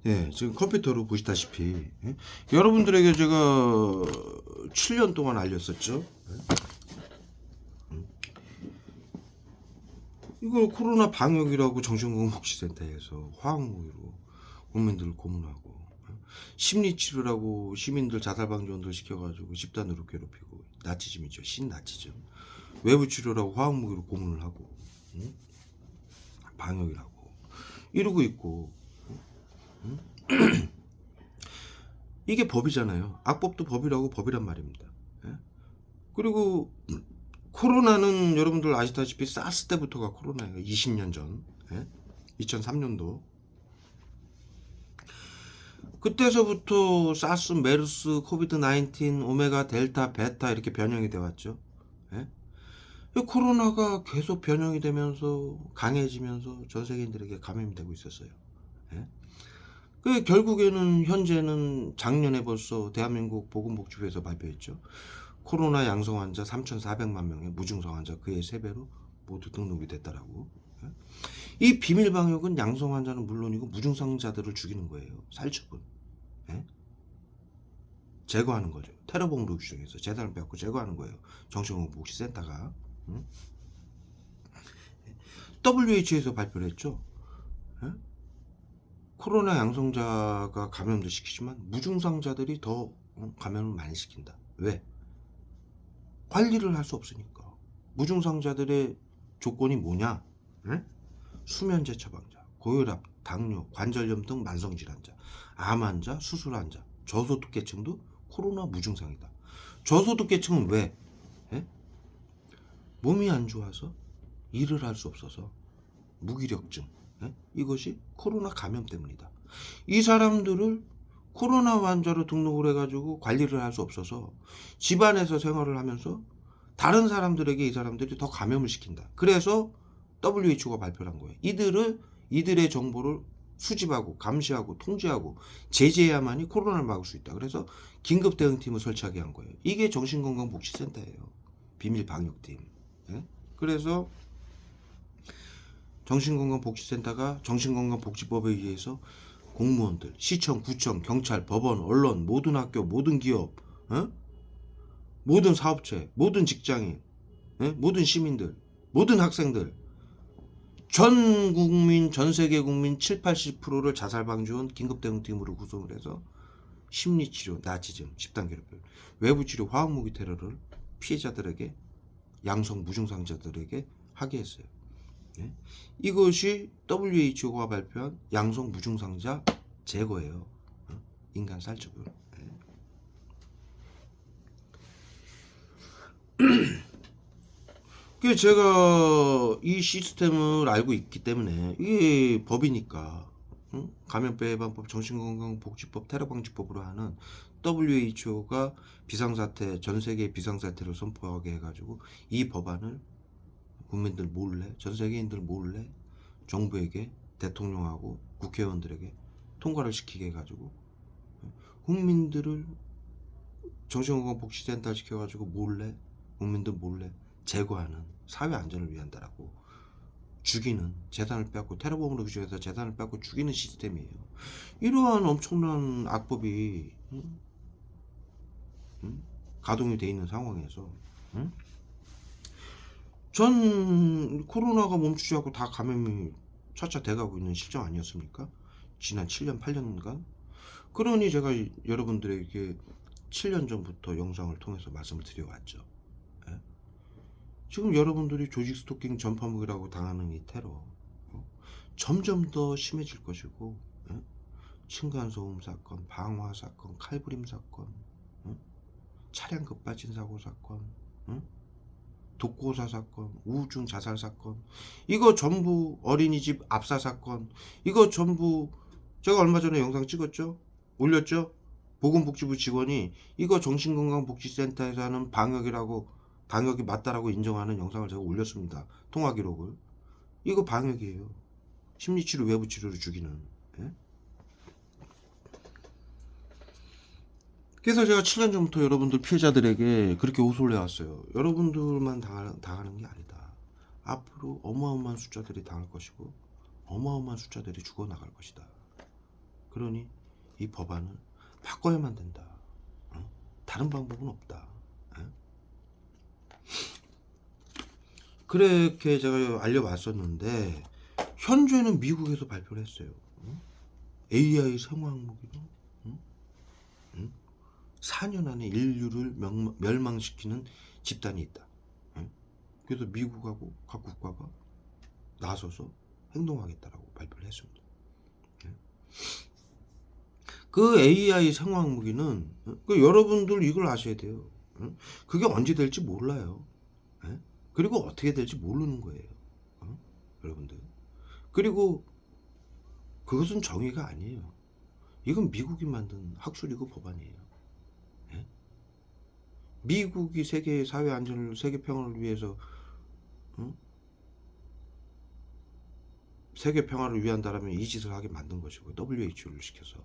예, 지금 컴퓨터로 보시다시피 예? 여러분들에게 제가 7년 동안 알렸었죠. 이걸 코로나 방역이라고 정신건강복지센터에서 화학무기로 국민들을 고문하고 심리치료라고 시민들 자살방지원들 시켜가지고 집단으로 괴롭히고 나치즘이죠. 신나치즘. 외부치료라고 화학무기로 고문을 하고 응? 방역이라고 이러고 있고 이게 법이잖아요. 악법도 법이라고 법이란 말입니다. 예? 그리고 코로나는 여러분들 아시다시피 사스 때부터가 코로나예요. 20년 전. 예? 2003년도. 그때서부터 사스, 메르스, 코비드 19, 오메가, 델타, 베타 이렇게 변형이 돼 왔죠. 예? 코로나가 계속 변형이 되면서 강해지면서 전 세계인들에게 감염이 되고 있었어요. 예? 결국에는 현재는 작년에 벌써 대한민국 보건복지부에서 발표했죠. 코로나 양성 환자 3,400만 명의 무증상 환자 그의 3배로 모두 등록이 됐다라고. 예? 이 비밀 방역은 양성 환자는 물론이고 무증상자들을 죽이는 거예요. 살처분. 예? 제거하는 거죠. 테러범으로 규정해서 재산을 빼앗고 제거하는 거예요. 정신건강복지센터가. 응? WHO에서 발표를 했죠. 예? 코로나 양성자가 감염도 시키지만 무증상자들이 더 감염을 많이 시킨다. 왜? 관리를 할 수 없으니까. 무증상자들의 조건이 뭐냐? 응? 수면제 처방자, 고혈압, 당뇨, 관절염 등 만성질환자, 암 환자, 수술 환자, 저소득계층도 코로나 무증상이다. 저소득계층은 왜? 예? 몸이 안 좋아서 일을 할 수 없어서 무기력증. 예? 이것이 코로나 감염 때문이다. 이 사람들을 코로나 환자로 등록을 해가지고 관리를 할 수 없어서 집안에서 생활을 하면서 다른 사람들에게 이 사람들이 더 감염을 시킨다. 그래서 WHO가 발표를 한 거예요. 이들의 정보를 수집하고 감시하고 통제하고 제재해야만이 코로나를 막을 수 있다. 그래서 긴급 대응팀을 설치하게 한 거예요. 이게 정신건강복지센터예요. 비밀 방역팀. 예? 그래서 정신건강복지센터가 정신건강복지법에 의해서 공무원들, 시청, 구청, 경찰, 법원, 언론, 모든 학교, 모든 기업, 어? 모든 사업체, 모든 직장인, 모든 시민들, 모든 학생들, 전 국민, 전 세계 국민 7, 80%를 자살방지원 긴급대응팀으로 구성을 해서 심리치료, 나치즘, 집단 괴롭힘, 외부치료, 화학무기 테러를 피해자들에게 양성 무증상자들에게 하게 했어요. 예? 이것이 WHO가 발표한 양성 무증상자 제거예요. 인간 살처분. 제가 이 시스템을 알고 있기 때문에 이게 법이니까 감염병 예방법, 정신건강복지법, 테러방지법으로 하는 WHO가 비상사태, 전 세계 비상사태를 선포하게 해가지고 이 법안을 국민들 몰래, 전 세계인들 몰래 정부에게, 대통령하고 국회의원들에게 통과를 시키게 해가지고 국민들을 정신건강복지센터 시켜가지고 몰래, 국민들 몰래 제거하는 사회 안전을 위한다라고 죽이는, 재산을 빼앗고 테러범으로 규정해서 재산을 빼앗고 죽이는 시스템이에요. 이러한 엄청난 악법이 가동이 돼 있는 상황에서 전 코로나가 멈추지 않고 다 감염이 차차 돼가고 있는 실정 아니었습니까? 지난 7년, 8년간. 그러니 제가 여러분들에게 7년 전부터 영상을 통해서 말씀을 드려왔죠. 예? 지금 여러분들이 조직 스토킹 전파무기라고 당하는 이 테러 점점 더 심해질 것이고, 예? 층간소음 사건, 방화 사건, 칼부림 사건, 차량 급발진 사고 사건, 독고사 사건, 우중 자살 사건, 이거 전부 어린이집 압사 사건, 이거 전부 제가 얼마 전에 영상 찍었죠? 올렸죠? 보건복지부 직원이 이거 정신건강복지센터에서 하는 방역이 맞다라고 인정하는 영상을 제가 올렸습니다. 통화 기록을. 이거 방역이에요. 심리치료, 외부치료를 죽이는. 예? 그래서 제가 7년 전부터 여러분들 피해자들에게 그렇게 호소를 해왔어요. 여러분들만 당하는 게 아니다. 앞으로 어마어마한 숫자들이 당할 것이고 어마어마한 숫자들이 죽어나갈 것이다. 그러니 이 법안을 바꿔야만 된다. 다른 방법은 없다. 그렇게 제가 알려왔었는데 현재는 미국에서 발표를 했어요. AI 생화학무기로 4년 안에 인류를 멸망시키는 집단이 있다. 그래서 미국하고 각 국가가 나서서 행동하겠다라고 발표를 했습니다. 그 AI 생화학 무기는 여러분들 이걸 아셔야 돼요. 그게 언제 될지 몰라요. 그리고 어떻게 될지 모르는 거예요. 여러분들. 그리고 그것은 정의가 아니에요. 이건 미국이 만든 학술이고 법안이에요. 미국이 세계 사회 안전을, 세계 평화를 위해서 세계 평화를 위한다라면 이 짓을 하게 만든 것이고, WHO를 시켜서.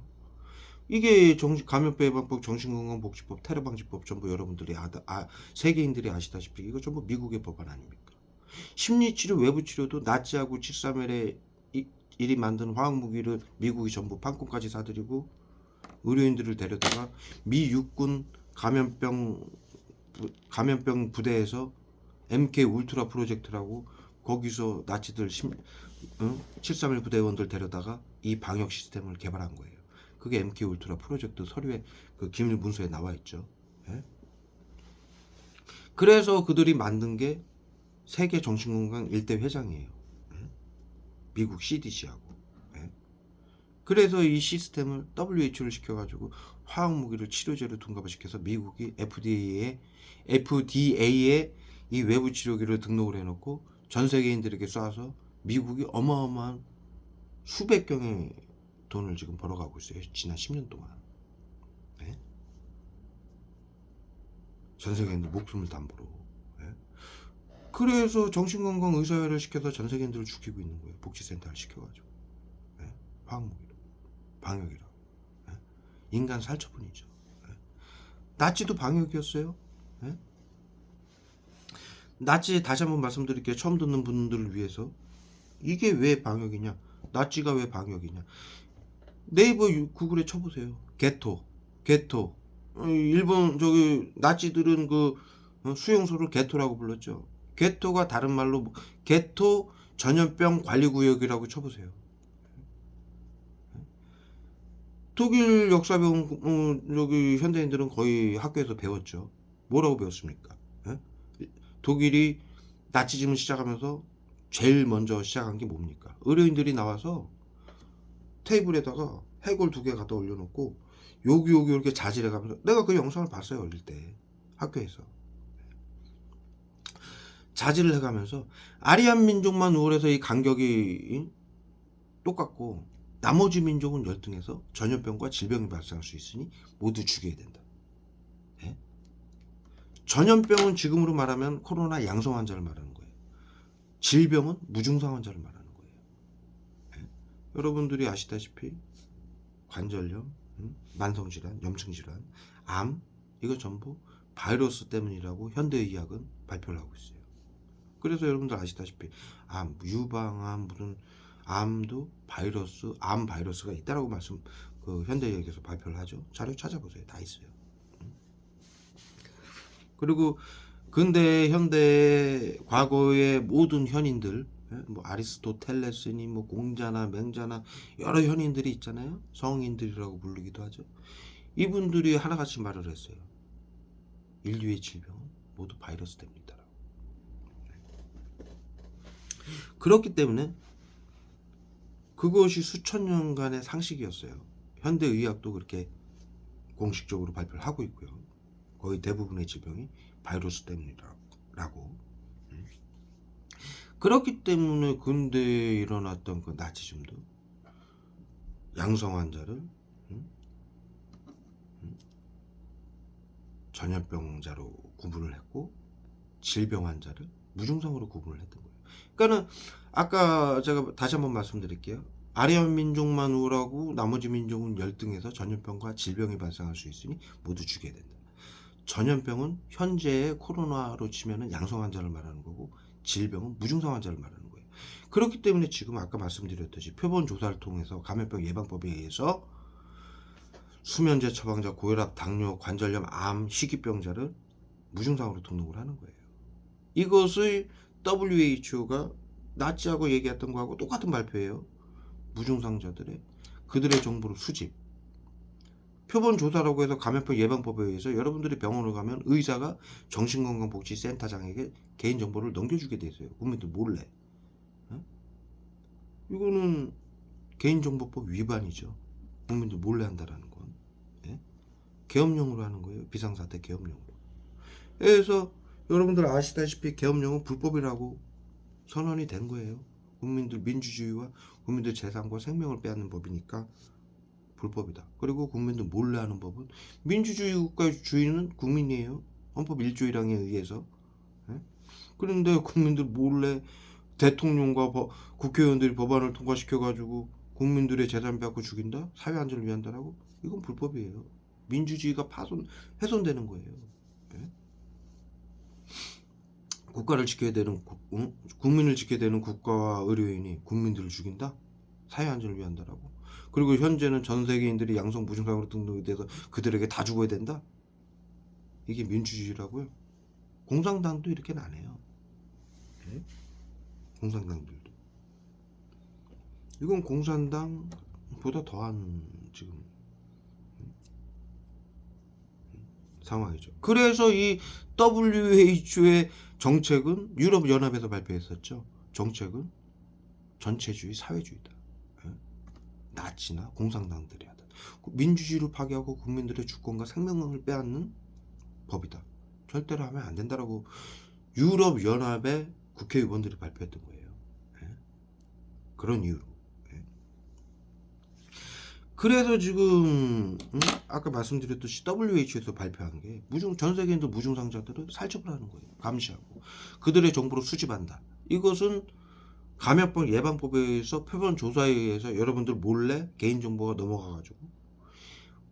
이게 감염병 예방법, 정신건강복지법, 테러방지법 전부 여러분들이 세계인들이 아시다시피 이거 전부 미국의 법안 아닙니까? 심리치료, 외부치료도 나치하고 731에 일이 만든 화학무기를 미국이 전부 판권까지 사들이고 의료인들을 데려다가 미 육군 감염병 부대에서 MK 울트라 프로젝트라고 거기서 나치들 731 부대원들 데려다가 이 방역 시스템을 개발한 거예요. 그게 MK 울트라 프로젝트 서류에 그 기밀 문서에 나와 있죠. 그래서 그들이 만든 게 세계 정신건강 1대 회장이에요. 미국 CDC하고. 그래서 이 시스템을 WHO를 시켜가지고 화학무기를 치료제로 둔갑을 시켜서 미국이 FDA에 이 외부 치료기를 등록을 해놓고 전 세계인들에게 쏴서 미국이 어마어마한 수백 경의 돈을 지금 벌어가고 있어요. 지난 10년 동안. 전 세계인들 목숨을 담보로. 그래서 정신건강 의사회를 시켜서 전 세계인들을 죽이고 있는 거예요. 복지센터를 시켜가지고. 화학무기로. 방역이라고. 인간 살처분이죠. 나치도 방역이었어요. 나치, 다시 한번 말씀드릴게요. 처음 듣는 분들을 위해서. 이게 왜 방역이냐? 나치가 왜 방역이냐? 네이버 구글에 쳐보세요. 게토. 일본 나치들은 그 수용소를 게토라고 불렀죠. 게토가 다른 말로 게토 전염병 관리구역이라고 쳐보세요. 독일 역사 배운 현대인들은 거의 학교에서 배웠죠. 뭐라고 배웠습니까? 독일이 나치즘을 시작하면서 제일 먼저 시작한 게 뭡니까? 의료인들이 나와서 테이블에다가 해골 2개 갖다 올려놓고 여기 이렇게 자질해가면서, 내가 그 영상을 봤어요. 어릴 때 학교에서 자질을 해가면서 아리안 민족만 우월해서 이 간격이 똑같고 나머지 민족은 열등해서 전염병과 질병이 발생할 수 있으니 모두 죽여야 된다. 전염병은 지금으로 말하면 코로나 양성 환자를 말하는 거예요. 질병은 무증상 환자를 말하는 거예요. 여러분들이 아시다시피 관절염, 만성질환, 염증질환, 암, 이거 전부 바이러스 때문이라고 현대의학은 발표를 하고 있어요. 그래서 여러분들 아시다시피 유방암, 무슨 암도 암 바이러스가 있다라고 현대의학에서 발표를 하죠. 자료 찾아보세요. 다 있어요. 그리고 근대 현대 과거의 모든 현인들, 뭐 아리스토텔레스니 뭐 공자나 맹자나 여러 현인들이 있잖아요. 성인들이라고 부르기도 하죠. 이분들이 하나같이 말을 했어요. 인류의 질병은 모두 바이러스 때문이다. 그렇기 때문에 그것이 수천 년간의 상식이었어요. 현대의학도 그렇게 공식적으로 발표를 하고 있고요. 거의 대부분의 질병이 바이러스 때문이라고. 그렇기 때문에 근대에 일어났던 그 나치즘도 양성 환자를 전염병자로 구분을 했고 질병 환자를 무증상으로 구분을 했던 거예요. 그러니까는 아까 제가 다시 한번 말씀드릴게요. 아리안 민족만 우월하고 나머지 민족은 열등해서 전염병과 질병이 발생할 수 있으니 모두 죽여야 된다. 전염병은 현재의 코로나로 치면은 양성 환자를 말하는 거고 질병은 무증상 환자를 말하는 거예요. 그렇기 때문에 지금 아까 말씀드렸듯이 표본 조사를 통해서 감염병 예방법에 의해서 수면제 처방자, 고혈압, 당뇨, 관절염, 암, 희귀병자를 무증상으로 등록을 하는 거예요. 이것의 WHO가 나치하고 얘기했던 거하고 똑같은 발표예요. 무증상자들의 그들의 정보를 수집. 표본 조사라고 해서 감염병 예방법에 의해서 여러분들이 병원을 가면 의사가 정신건강복지센터장에게 개인정보를 넘겨주게 돼 있어요. 국민들 몰래. 이거는 개인정보법 위반이죠. 국민들 몰래 한다라는 건. 계엄령으로 하는 거예요. 비상사태 계엄령으로. 그래서 여러분들 아시다시피 계엄령은 불법이라고 선언이 된 거예요. 국민들 민주주의와 국민들 재산과 생명을 빼앗는 법이니까 불법이다. 그리고 국민들 몰래 하는 법은 민주주의 국가의 주인은 국민이에요. 헌법 1조 1항에 의해서. 그런데 국민들 몰래 대통령과 국회의원들이 법안을 통과시켜가지고 국민들의 재산 빼앗고 죽인다? 사회 안전을 위한다라고? 이건 불법이에요. 민주주의가 훼손되는 거예요. 국가를 지켜야 되는 국민을 지켜야 되는 국가와 의료인이 국민들을 죽인다? 사회 안전을 위한다라고? 그리고 현재는 전 세계인들이 양성 무증상으로 등록이 돼서 그들에게 다 죽어야 된다? 이게 민주주의라고요? 공산당도 이렇게는 안 해요. 공산당들도. 이건 공산당보다 더한 지금 상황이죠. 그래서 이 WHO의 정책은 유럽연합에서 발표했었죠. 정책은 전체주의, 사회주의다. 나치나 공산당들이 하던 민주주의를 파괴하고 국민들의 주권과 생명을 빼앗는 법이다. 절대로 하면 안 된다라고 유럽연합의 국회의원들이 발표했던 거예요. 그런 이유로. 그래서 지금 아까 말씀드렸듯이 WHO에서 발표한 게 전 세계인들 무증상자들을 살처분 하는 거예요. 감시하고 그들의 정보를 수집한다. 이것은 감염병 예방법에 의해서 표본 조사에 의해서 여러분들 몰래 개인정보가 넘어가가지고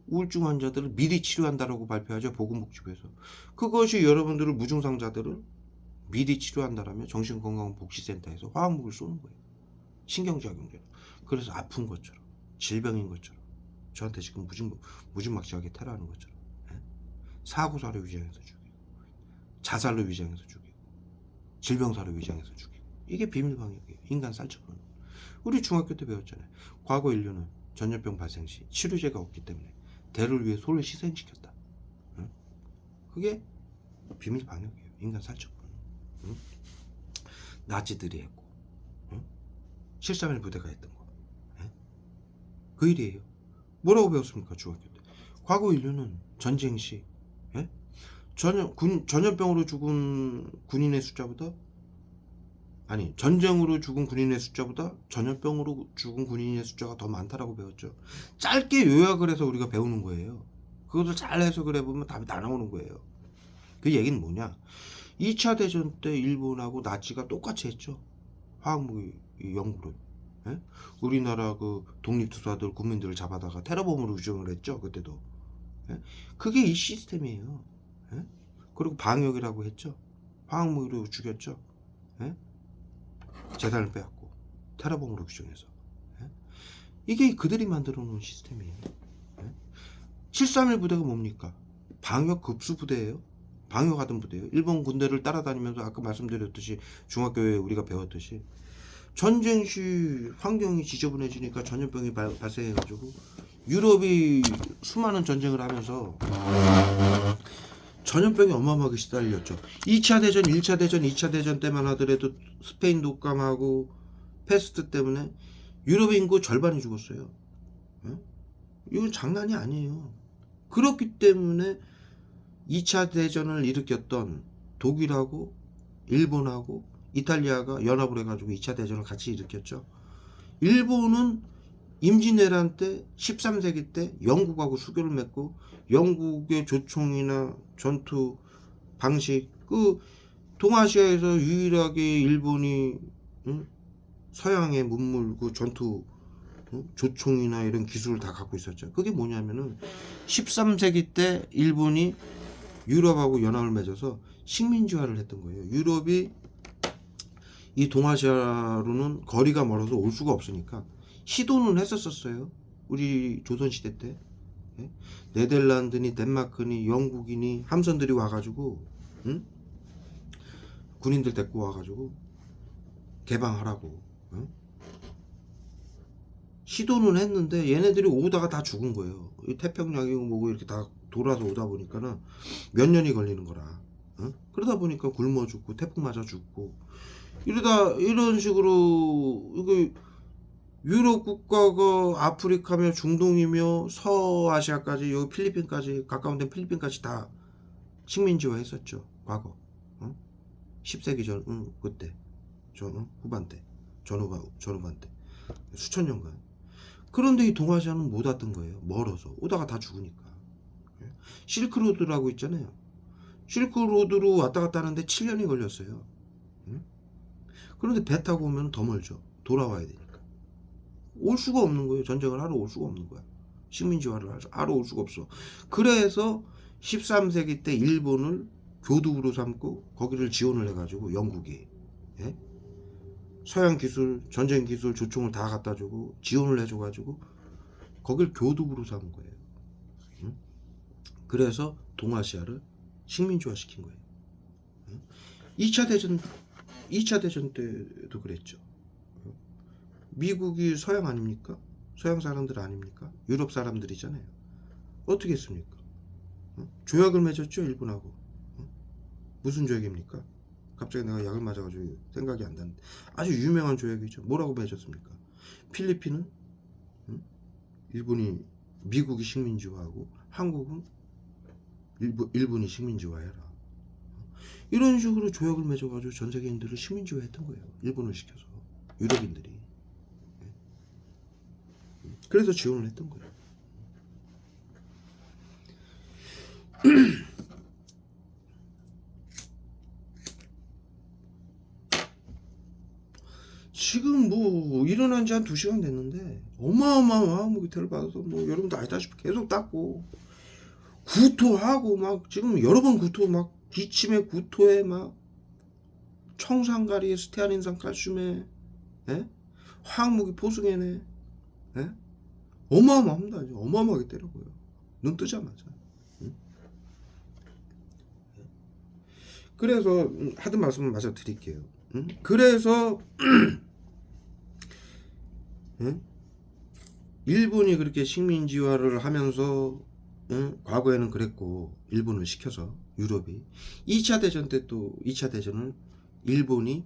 우울증 환자들을 미리 치료한다라고 발표하죠. 보건복지부에서. 그것이 여러분들을 무증상자들을 미리 치료한다라면 정신건강복지센터에서 화학무기를 쏘는 거예요. 신경작용제로. 그래서 아픈 것처럼 질병인 것처럼 저한테 지금 무지막지하게 테러하는 것처럼 사고사로 위장해서 죽이고 자살로 위장해서 죽이고 질병사로 위장해서 죽이고 이게 비밀방역이에요. 인간 살처분. 우리 중학교 때 배웠잖아요. 과거 인류는 전염병 발생 시 치료제가 없기 때문에 대를 위해 소를 희생시켰다. 그게 비밀방역이에요. 인간 살처분. 나치들이 했고 7.3.1 부대가 했던 거. 그 일이에요. 뭐라고 배웠습니까? 중학교 때. 과거 인류는 전쟁 시 전염병으로 죽은 군인의 숫자보다 전쟁으로 죽은 군인의 숫자보다 전염병으로 죽은 군인의 숫자가 더 많다라고 배웠죠. 짧게 요약을 해서 우리가 배우는 거예요. 그것을 잘 해석을 해보면 답이 다 나오는 거예요. 그 얘기는 뭐냐? 2차 대전 때 일본하고 나치가 똑같이 했죠. 화학무기 연구를. 우리나라 그 독립투사들 국민들을 잡아다가 테러범으로 규정을 했죠. 그때도. 그게 이 시스템이에요. 그리고 방역이라고 했죠. 화학무기로 죽였죠. 재산을 빼앗고 테러범으로 규정해서. 이게 그들이 만들어 놓은 시스템이에요. 7.3.1 부대가 뭡니까? 방역 급수 부대예요. 방역하던 부대예요. 일본 군대를 따라다니면서 아까 말씀드렸듯이 중학교에 우리가 배웠듯이 전쟁 시 환경이 지저분해지니까 전염병이 발생해가지고 유럽이 수많은 전쟁을 하면서 전염병이 어마어마하게 시달렸죠. 2차 대전, 1차 대전, 2차 대전 때만 하더라도 스페인 독감하고 패스트 때문에 유럽 인구 절반이 죽었어요. 이건 장난이 아니에요. 그렇기 때문에 2차 대전을 일으켰던 독일하고 일본하고 이탈리아가 연합을 해가지고 2차 대전을 같이 일으켰죠. 일본은 임진왜란 때 13세기 때 영국하고 수교를 맺고 영국의 조총이나 전투 방식 동아시아에서 유일하게 일본이 서양의 문물 전투 조총이나 이런 기술을 다 갖고 있었죠. 그게 뭐냐면은 13세기 때 일본이 유럽하고 연합을 맺어서 식민지화를 했던 거예요. 유럽이 이 동아시아로는 거리가 멀어서 올 수가 없으니까 시도는 했었어요. 우리 조선시대 때. 예? 네덜란드니 덴마크니 영국이니 함선들이 와가지고 응? 군인들 데리고 와가지고 개방하라고 응? 시도는 했는데 얘네들이 오다가 다 죽은 거예요. 이 태평양이고 뭐고 이렇게 다 돌아서 오다 보니까는 몇 년이 걸리는 거라. 응? 그러다 보니까 굶어 죽고 태풍 맞아 죽고 이러다 이런 식으로 이거 유럽 국가가 아프리카며 중동이며 서아시아까지 여기 필리핀까지 가까운 데 필리핀까지 다 식민지화 했었죠. 과거. 응? 10세기 전 그때 후반 때 전후반 때 수천 년간. 그런데 이 동아시아는 못 왔던 거예요. 멀어서 오다가 다 죽으니까. 실크로드라고 있잖아요. 실크로드로 왔다 갔다 하는데 7년이 걸렸어요. 응? 그런데 배 타고 오면 더 멀죠. 돌아와야 되니까. 올 수가 없는 거예요. 전쟁을 하러 올 수가 없는 거야. 식민지화를 하러 올 수가 없어. 그래서 13세기 때 일본을 교두부로 삼고 거기를 지원을 해가지고 영국이 예? 서양 기술, 전쟁 기술, 조총을 다 갖다 주고 지원을 해줘가지고 거길 교두부로 삼은 거예요. 응? 그래서 동아시아를 식민지화 시킨 거예요. 응? 2차 대전 때도 그랬죠. 미국이 서양 아닙니까? 서양 사람들 아닙니까? 유럽 사람들이잖아요. 어떻게 했습니까? 조약을 맺었죠, 일본하고. 무슨 조약입니까? 갑자기 내가 약을 맞아가지고 생각이 안 나는데 아주 유명한 조약이죠. 뭐라고 맺었습니까? 필리핀은 일본이 미국이 식민지화하고 한국은 일본이 식민지화해라. 이런 식으로 조약을 맺어가지고 전 세계인들을 식민지화했던 거예요. 일본을 시켜서 유럽인들이. 그래서 지원을 했던 거예요. 지금 뭐 일어난 지 한 2시간 됐는데 어마어마한 화학무기태를 받아서 뭐 여러분도 아시다시피 계속 닦고 구토하고 막 지금 여러 번 구토 막 기침에 구토에 막 청산가리에 스테아린산 칼슘에 예? 화학무기 포승해내 예? 어마어마합니다. 어마어마하게 때려고요. 눈 뜨자마자. 응? 그래서 하던 말씀을 마저 드릴게요. 응? 그래서 응? 일본이 그렇게 식민지화를 하면서 과거에는 그랬고 일본을 시켜서 유럽이 2차 대전 때 또 2차 대전을 일본이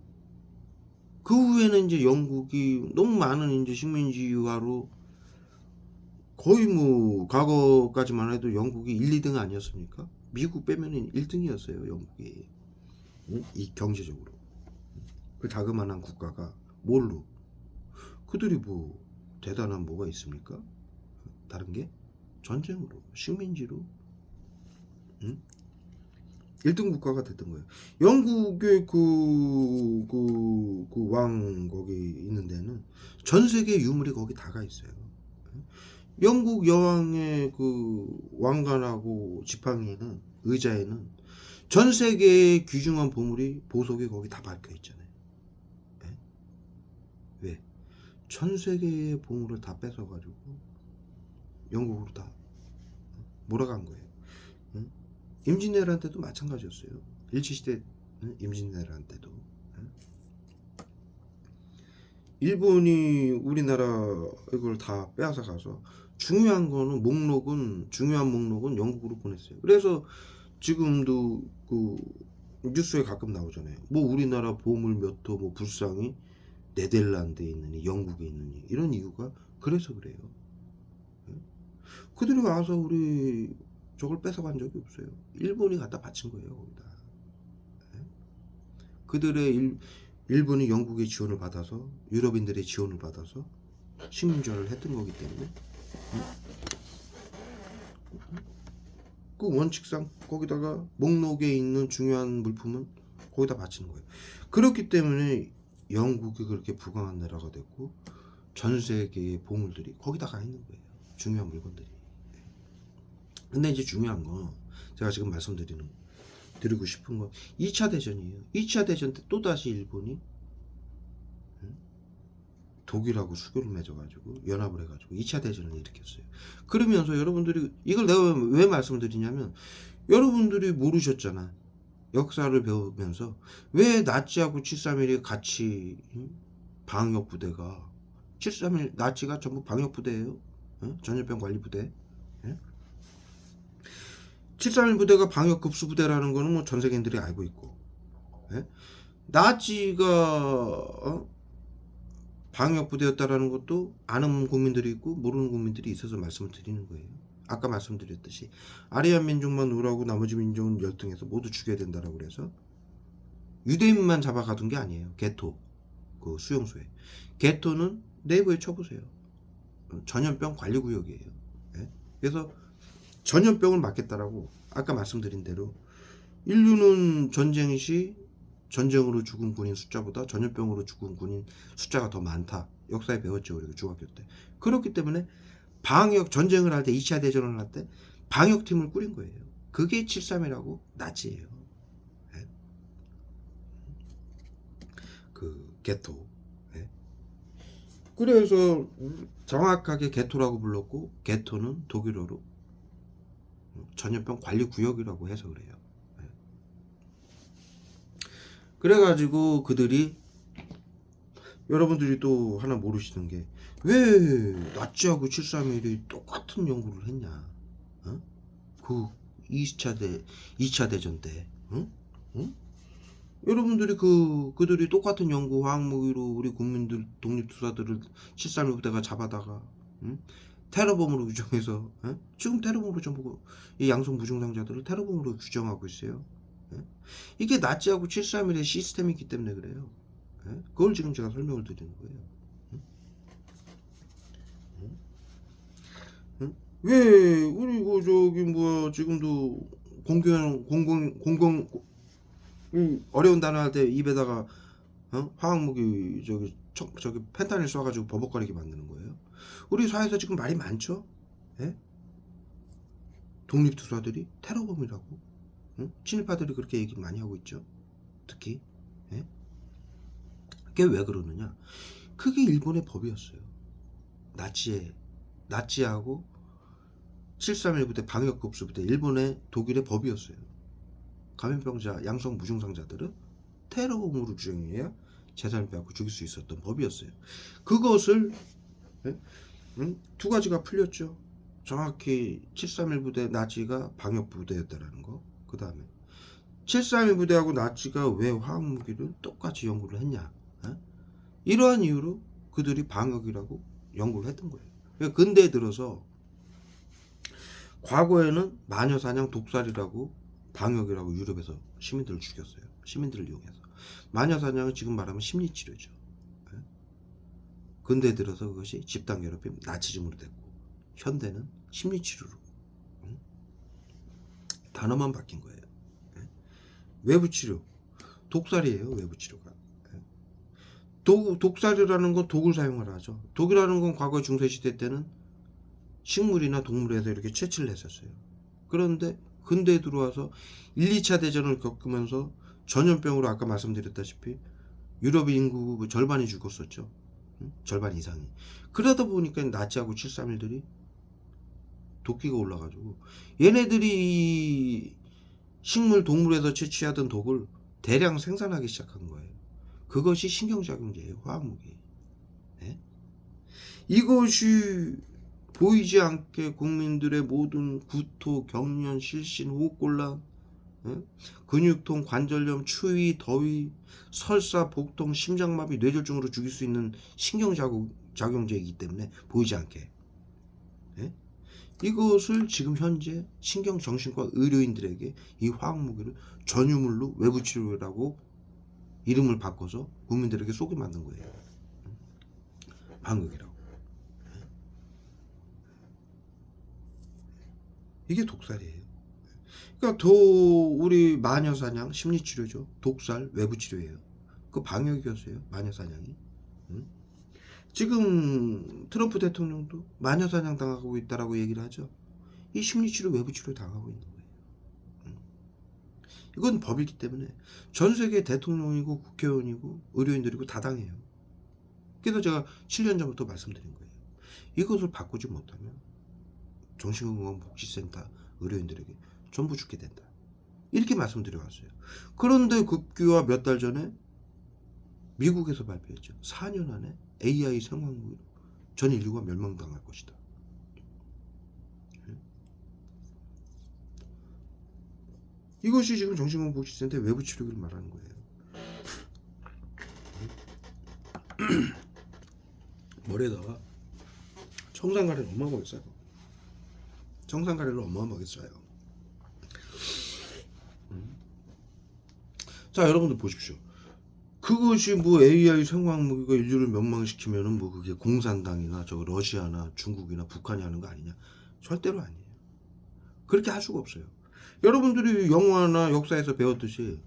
그 후에는 이제 영국이 너무 많은 이제 식민지화로 거의 뭐 과거까지만 해도 영국이 1, 2등 아니었습니까? 미국 빼면 1등이었어요 영국이. 이 경제적으로 그 자그마한 국가가 뭘로 그들이 뭐 대단한 뭐가 있습니까? 다른 게 전쟁으로 식민지로 1등 국가가 됐던 거예요. 영국의 그 왕 거기 있는 데는 전 세계 유물이 거기 다가 있어요. 영국 여왕의 그 왕관하고 지팡이는 의자에는 전 세계의 귀중한 보물이 보석이 거기 다 박혀 있잖아요. 네? 왜? 전 세계의 보물을 다 뺏어가지고 영국으로 다 몰아간 거예요. 응? 임진왜란때도 마찬가지였어요. 일제시대 임진왜란때도 일본이 우리나라 이걸 다 빼앗아 가서 중요한 거는 중요한 목록은 영국으로 보냈어요. 그래서 지금도 그 뉴스에 가끔 나오잖아요. 뭐 우리나라 보물 몇 호 뭐 불상이 네덜란드에 있느니 영국에 있느니 이런 이유가 그래서 그래요. 그들이 와서 우리 저걸 뺏어간 적이 없어요. 일본이 갖다 바친 거예요 거기다. 그들의 일본이 영국의 지원을 받아서 유럽인들의 지원을 받아서 식민지화를 했던 거기 때문에 그 원칙상 거기다가 목록에 있는 중요한 물품은 거기다 바치는 거예요. 그렇기 때문에 영국이 그렇게 부강한 나라가 됐고 전 세계의 보물들이 거기다 가 있는 거예요. 중요한 물건들이. 근데 이제 중요한 건 제가 지금 드리고 싶은 건 2차 대전이에요. 2차 대전 때 또다시 일본이 독일하고 수교를 맺어가지고 연합을 해가지고 2차 대전을 일으켰어요. 그러면서 여러분들이 이걸 내가 왜 말씀드리냐면 여러분들이 모르셨잖아. 역사를 배우면서 왜 나치하고 731이 같이 방역 부대가 731 나치가 전부 방역 부대예요. 전염병 관리 부대. 731 부대가 방역 급수 부대라는 거는 뭐 전 세계인들이 알고 있고, 나치가 방역 부대였다라는 것도 아는 국민들이 있고 모르는 국민들이 있어서 말씀을 드리는 거예요. 아까 말씀드렸듯이 아리안 민족만 우라고 나머지 민족은 열등해서 모두 죽여야 된다라고 그래서 유대인만 잡아가둔 게 아니에요. 게토 그 수용소에. 게토는 네이버에 쳐보세요. 전염병 관리구역이에요. 그래서 전염병을 막겠다라고 아까 말씀드린 대로 인류는 전쟁 시 전쟁으로 죽은 군인 숫자보다 전염병으로 죽은 군인 숫자가 더 많다. 역사에 배웠죠. 우리가 중학교 때. 그렇기 때문에 방역 전쟁을 할 때 2차 대전을 할 때 방역팀을 꾸린 거예요. 그게 7.3이라고 나치예요. 그 게토. 그래서 정확하게 게토라고 불렀고 게토는 독일어로 전염병 관리 구역이라고 해서 그래요. 그래가지고 그들이 여러분들이 또 하나 모르시는 게 왜 나치하고 731이 똑같은 연구를 했냐? 그 2차 대전 때, 여러분들이 그들이 똑같은 연구 화학무기로 우리 국민들 독립투사들을 731 부대가 잡아다가, 테러범으로 규정해서, 지금 테러범으로 전부 이 양성 무증상자들을 테러범으로 규정하고 있어요. 이게 나치하고 731의 시스템이기 때문에 그래요. 그걸 지금 제가 설명을 드리는 거예요. 왜 우리 그 저기 뭐야 지금도 공공 어려운 단어 할 때 입에다가 화학무기 저기 펜타닐 쏴가지고 버벅거리게 만드는 거예요. 우리 사회에서 지금 말이 많죠. 독립투사들이 테러범이라고, 친일파들이 그렇게 얘기 많이 하고 있죠. 특히. 그게 왜 그러느냐? 그게 일본의 법이었어요. 나치하고 7.3 부대 방역급수 부대 일본의 독일의 법이었어요. 감염병자 양성 무증상자들은 테러범으로 규정해야 재산을 빼앗고 죽일 수 있었던 법이었어요. 그것을 두 가지가 풀렸죠. 정확히 7.3 부대 나치가 방역 부대였다라는 거. 그 다음에 7.3 부대하고 나치가 왜 화학무기를 똑같이 연구를 했냐? 이러한 이유로 그들이 방역이라고 연구를 했던 거예요. 근대에 들어서 과거에는 마녀사냥 독살이라고 방역이라고 유럽에서 시민들을 죽였어요. 시민들을 이용해서. 마녀사냥은 지금 말하면 심리치료죠. 근대에 들어서 그것이 집단괴롭힘 나치즘으로 됐고 현대는 심리치료로 단어만 바뀐 거예요. 외부치료 독살이에요. 외부치료가. 독살이라는 건 독을 사용을 하죠. 독이라는 건 과거 중세시대 때는 식물이나 동물에서 이렇게 채취를 했었어요. 그런데 근대에 들어와서 1, 2차 대전을 겪으면서 전염병으로 아까 말씀드렸다시피 유럽 인구 절반이 죽었었죠. 절반 이상이. 그러다 보니까 나치하고 731들이 도끼가 올라가지고 얘네들이 식물 동물에서 채취하던 독을 대량 생산하기 시작한 거예요. 그것이 신경작용제예요. 화학무기. 이것이 보이지 않게 국민들의 모든 구토, 경련, 실신, 호흡곤란, 근육통, 관절염, 추위, 더위, 설사, 복통, 심장마비, 뇌졸중으로 죽일 수 있는 신경작용제이기 때문에 보이지 않게. 이것을 지금 현재 신경정신과 의료인들에게 이 화학무기를 전유물로 외부치료라고 이름을 바꿔서 국민들에게 쏘게 만든 거예요. 방역이라고. 이게 독살이에요. 그러니까 우리 마녀사냥 심리치료죠. 독살 외부치료예요. 그 방역이었어요. 마녀사냥이. 지금 트럼프 대통령도 마녀사냥 당하고 있다라고 얘기를 하죠. 이 심리치료 외부치료 당하고 있는 거예요. 이건 법이기 때문에 전 세계 대통령이고 국회의원이고 의료인들이고 다 당해요. 그래서 제가 7년 전부터 말씀드린 거예요. 이것을 바꾸지 못하면 정신건강복지센터 의료인들에게 전부 죽게 된다. 이렇게 말씀드려왔어요. 그런데 급기야 몇 달 전에 미국에서 발표했죠. 4년 안에 AI 생화학무기로 전 인류가 멸망당할 것이다. 이것이 지금 정신건강복지센터의 외부 치료기를 말하는 거예요. 머리에다가 청산가래를 어마어마하게 써요. 청산가래를 어마어마하게 써요. 자, 여러분들 보십시오. 그것이 뭐 AI 생화학무기가 인류를 멸망시키면은 뭐 그게 공산당이나 저 러시아나 중국이나 북한이 하는 거 아니냐? 절대로 아니에요. 그렇게 할 수가 없어요. 여러분들이 영화나 역사에서 배웠듯이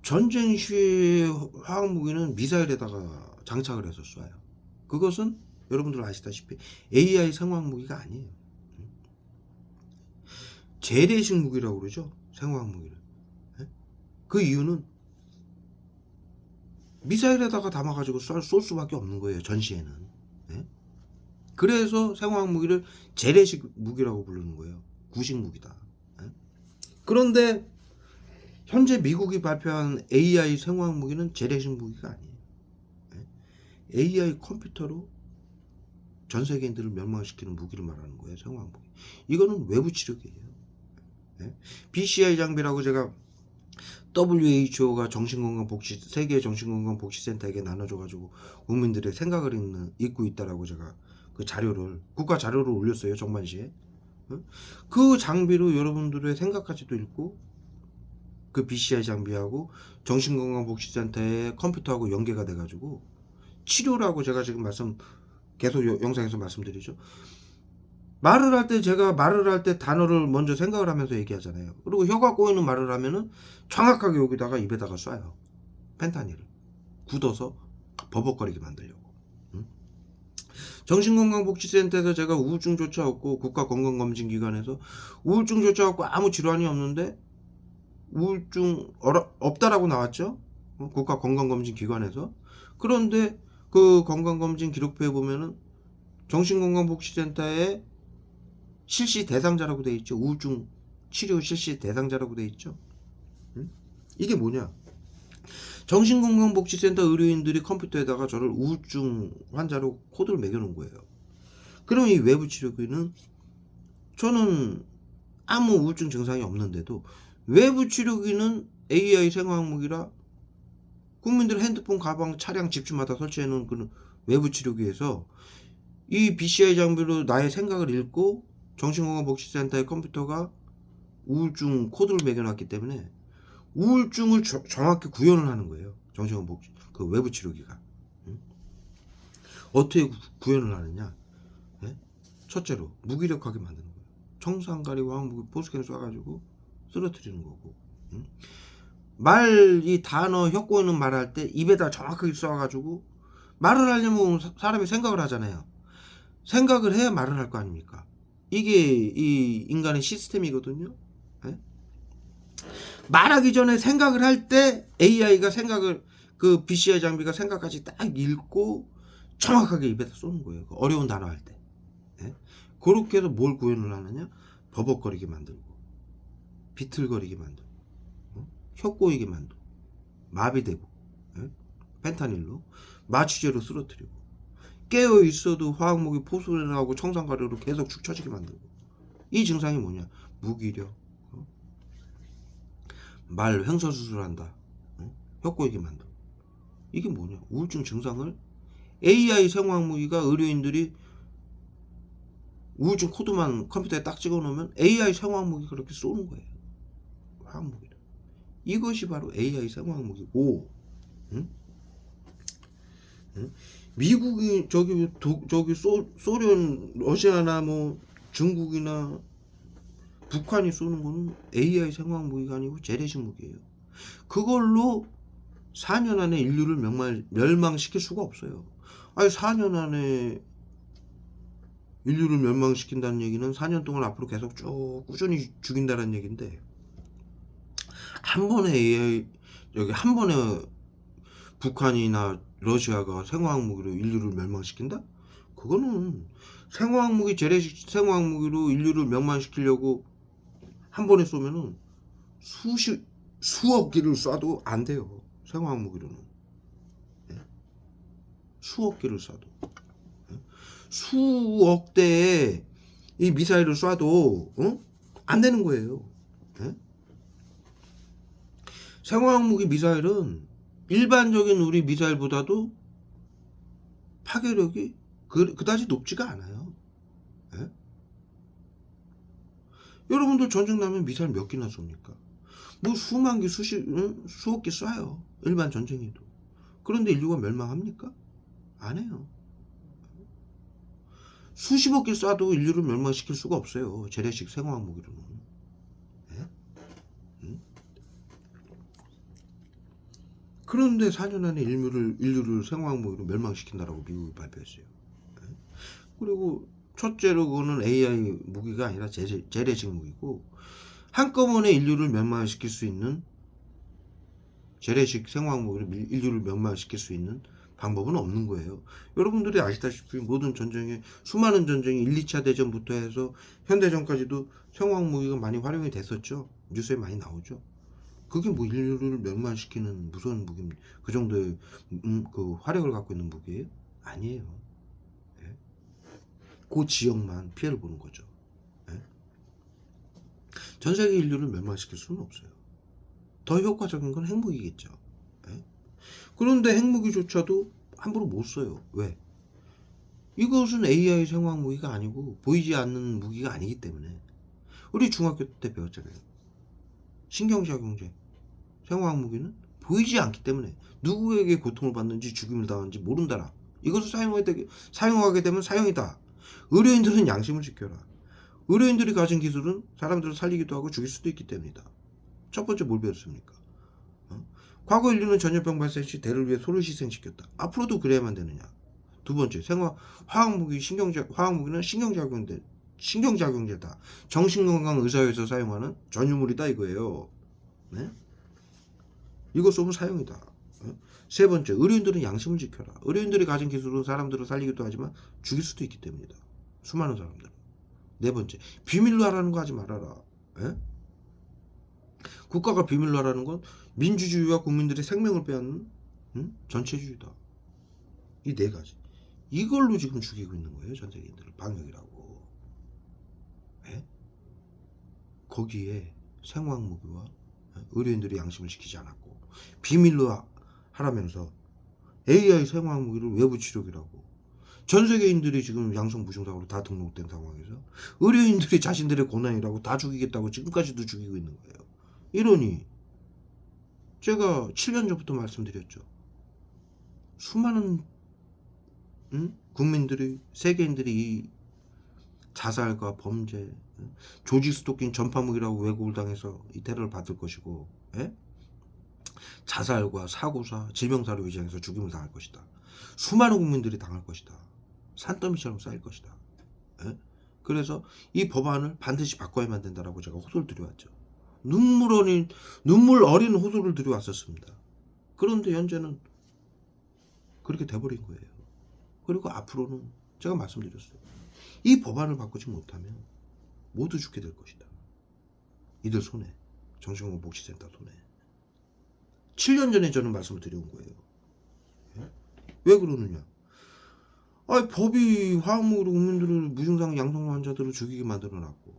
전쟁 시의 화학무기는 미사일에다가 장착을 해서 쏴요. 그것은 여러분들 아시다시피 AI 생화학무기가 아니에요. 재래식 무기라고 그러죠. 생화학무기를. 그 이유는 미사일에다가 담아가지고 쏠 수밖에 없는 거예요. 전시에는. 그래서 생화학무기를 재래식 무기라고 부르는 거예요. 구식 무기다. 그런데 현재 미국이 발표한 AI 생화학무기는 재래식 무기가 아니에요. AI 컴퓨터로 전 세계인들을 멸망시키는 무기를 말하는 거예요. 생화학무기. 이거는 외부 치료기예요. BCI 장비라고 제가 WHO가 세계 정신건강복지센터에게 나눠줘가지고 국민들의 생각을 읽고 있다라고 제가 그 자료를 국가 자료를 올렸어요. 정반시에. 그 장비로 여러분들의 생각까지도 읽고 그 BCI 장비하고 정신건강복지센터의 컴퓨터하고 연계가 돼가지고 치료라고 제가 지금 계속 영상에서 말씀드리죠. 제가 말을 할 때 단어를 먼저 생각을 하면서 얘기하잖아요. 그리고 혀가 꼬이는 말을 하면은 정확하게 여기다가 입에다가 쏴요. 펜타닐을 굳어서 버벅거리게 만들려고. 정신건강복지센터에서 제가 우울증조차 없고 국가건강검진기관에서 우울증조차 없고 아무 질환이 없는데 우울증 없다라고 나왔죠. 국가건강검진기관에서. 그런데 그 건강검진 기록표에 보면은 정신건강복지센터에 실시 대상자라고 돼 있죠. 우울증 치료 실시 대상자라고 돼 있죠. 이게 뭐냐? 정신건강복지센터 의료인들이 컴퓨터에다가 저를 우울증 환자로 코드를 매겨놓은 거예요. 그럼 이 외부 치료기는 저는 아무 우울증 증상이 없는데도 외부 치료기는 AI 생화학무기라 국민들 핸드폰, 가방, 차량, 집주마다 설치해놓은 그 외부 치료기에서 이 BCI 장비로 나의 생각을 읽고 정신건강복지센터의 컴퓨터가 우울증 코드를 매겨놨기 때문에 우울증을 정확히 구현을 하는 거예요. 정신건강복지 그 외부 치료기가. 어떻게 구현을 하느냐? 첫째로 무기력하게 만드는 거예요. 청산가리 화학무기 포스캔 쏴가지고 쓰러뜨리는 거고. 이 단어 혀꼬이는 말할 때 입에다 정확하게 쏴가지고 말을 하려면 사람이 생각을 하잖아요. 생각을 해야 말을 할 거 아닙니까? 이게 이 인간의 시스템이거든요. 말하기 전에 생각을 할 때 AI가 그 BCI 장비가 생각까지 딱 읽고 정확하게 입에다 쏘는 거예요. 그 어려운 단어 할 때. 그렇게 해서 뭘 구현을 하느냐? 버벅거리게 만들고, 비틀거리게 만들고, 혀 꼬이게 만들고, 마비되고, 펜타닐로, 마취제로 쓰러뜨리고, 깨어 있어도 화학무기 포수를 나오고 청산가루로 계속 축 처지게 만들고. 이 증상이 뭐냐? 무기력, 말 횡설수설한다, 혀 꼬이게 만들고. 이게 뭐냐? 우울증 증상을 AI 생화학무기가 의료인들이 우울증 코드만 컴퓨터에 딱 찍어놓으면 AI 생화학무기가 그렇게 쏘는 거예요. 화학무기를. 이것이 바로 AI 생화학무기고, 미국이 저기 소련, 러시아나 뭐 중국이나 북한이 쏘는 거는 AI 생화학무기가 아니고 재래식 무기예요. 그걸로 4년 안에 인류를 멸망시킬 수가 없어요. 아니 4년 안에 인류를 멸망시킨다는 얘기는 4년 동안 앞으로 계속 쭉 꾸준히 죽인다는 얘기인데, 한 번에 AI 한 번에 북한이나 러시아가 생화학 무기로 인류를 멸망시킨다? 그거는 생화학 무기, 재래식 생화학 무기로 인류를 멸망시키려고 한 번에 쏘면은 수억 기를 쏴도 안 돼요. 생화학 무기로는. 예? 수억 기를 쏴도. 예? 수억 대의 이 미사일을 쏴도 안 되는 거예요. 예? 생화학 무기 미사일은 일반적인 우리 미사일보다도 파괴력이 그다지 높지가 않아요. 예? 여러분들 전쟁 나면 미사일 몇 개나 쏩니까? 뭐 수만 개, 수억 개 쏴요. 일반 전쟁에도. 그런데 인류가 멸망합니까? 안 해요. 수십억 개 쏴도 인류를 멸망시킬 수가 없어요. 재래식 생화학 무기로는. 예? 응? 그런데 4년 안에 인류를 생화학 무기로 멸망시킨다라고 미국이 발표했어요. 예? 그리고 첫째로 그거는 AI 무기가 아니라 재래식 무기고, 한꺼번에 인류를 멸망시킬 수 있는 재래식 생화학 무기로 인류를 멸망시킬 수 있는 방법은 없는 거예요. 여러분들이 아시다시피 모든 전쟁에 수많은 전쟁이 1, 2차 대전부터 해서 현대전까지도 생화학 무기가 많이 활용이 됐었죠. 뉴스에 많이 나오죠. 그게 뭐 인류를 멸망시키는 무서운 무기입니다. 그 정도의 그 화력을 갖고 있는 무기예요? 아니에요. 예? 그 지역만 피해를 보는 거죠. 예? 전 세계 인류를 멸망시킬 수는 없어요. 더 효과적인 건 핵무기겠죠. 예? 그런데 핵무기조차도 함부로 못 써요. 왜? 이것은 AI 생화학 무기가 아니고 보이지 않는 무기가 아니기 때문에. 우리 중학교 때 배웠잖아요. 신경작용제 생화학 무기는 보이지 않기 때문에 누구에게 고통을 받는지 죽임을 당하는지 모른다라. 이것을 사용하게 되면 사형이다. 의료인들은 양심을 지켜라. 의료인들이 가진 기술은 사람들을 살리기도 하고 죽일 수도 있기 때문이다. 첫 번째 뭘 배웠습니까? 과거 인류는 전염병 발생 시 대를 위해 소를 희생시켰다. 앞으로도 그래야만 되느냐? 두 번째, 화학무기, 화학무기는 신경작용제다. 정신건강 의사회에서 사용하는 전유물이다 이거예요. 네? 이거 쏘면 사형이다. 세 번째, 의료인들은 양심을 지켜라. 의료인들이 가진 기술은 사람들을 살리기도 하지만 죽일 수도 있기 때문이다. 수많은 사람들. 네 번째, 비밀로 하라는 거 하지 말아라. 에? 국가가 비밀로 하라는 건 민주주의와 국민들의 생명을 빼앗는 전체주의다. 이 네 가지. 이걸로 지금 죽이고 있는 거예요. 전 세계인들을. 방역이라고. 에? 거기에 생화학 무기와 의료인들이 양심을 지키지 않았고 비밀로 하라면서 AI 생화학 무기를 외부 치료기라고. 전 세계인들이 지금 양성 무증상으로 다 등록된 상황에서 의료인들이 자신들의 고난이라고 다 죽이겠다고 지금까지도 죽이고 있는 거예요. 이러니 제가 7년 전부터 말씀드렸죠. 수많은 국민들이, 세계인들이 이 자살과 범죄, 조지 스토킹 전파무기라고 왜곡을 당해서 이 테러를 받을 것이고, 예? 자살과 사고사, 질병사로 위장해서 죽임을 당할 것이다. 수많은 국민들이 당할 것이다. 산더미처럼 쌓일 것이다. 예? 그래서 이 법안을 반드시 바꿔야만 된다라고 제가 호소를 드려왔죠. 눈물 어린 호소를 드려왔었습니다. 그런데 현재는 그렇게 돼버린 거예요. 그리고 앞으로는 제가 말씀드렸어요. 이 법안을 바꾸지 못하면 모두 죽게 될 것이다. 이들 손에, 정신건강복지센터 손에. 7년 전에 저는 말씀을 드려온 거예요. 예? 왜 그러느냐? 법이 화학무기로 국민들을 무증상 양성 환자들을 죽이게 만들어놨고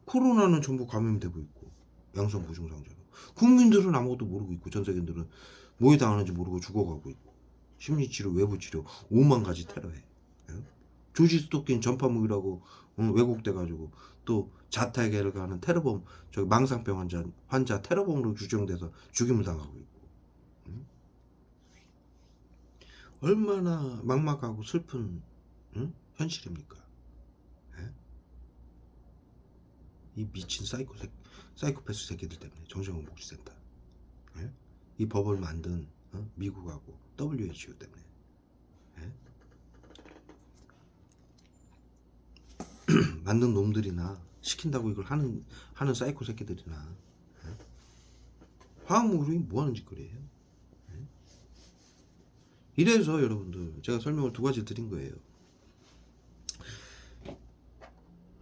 코로나는 전부 감염되고 있고 양성 무증상자로 국민들은 아무것도 모르고 있고 전 세계인들은 뭐에 당하는지 모르고 죽어가고 있고 심리치료, 외부치료 5만 가지 테러해. 예? 조지 스토킹 전파무기라고 왜곡돼가지고 또 자택에 가는 테러범, 망상병 환자 테러범으로 규정돼서 죽임을 당하고 있고. 얼마나 막막하고 슬픈 현실입니까? 예? 이 미친 사이코패스 새끼들 때문에 정신건강복지센터. 예? 이 법을 만든 미국하고 WHO 때문에. 예? 만든 놈들이나 시킨다고 이걸 하는 사이코 새끼들이나 예? 화학무기로 뭐 하는 짓거리예요? 예? 이래서 여러분들 제가 설명을 두 가지를 드린 거예요.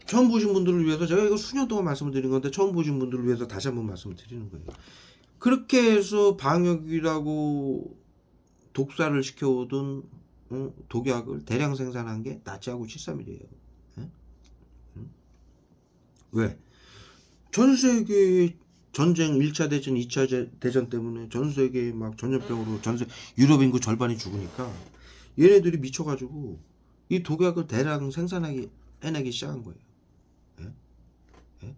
처음 보신 분들을 위해서 제가 이거 수년 동안 말씀을 드린 건데 처음 보신 분들을 위해서 다시 한번 말씀을 드리는 거예요. 그렇게 해서 방역이라고 독사를 시켜오던 독약을 대량 생산한 게 나치하고 731이에요. 왜? 전 세계 전쟁 1차 대전, 2차 대전 때문에 전 세계 막 전염병으로 유럽 인구 절반이 죽으니까 얘네들이 미쳐가지고 이 독약을 대량 해내기 시작한 거예요. 예? 예?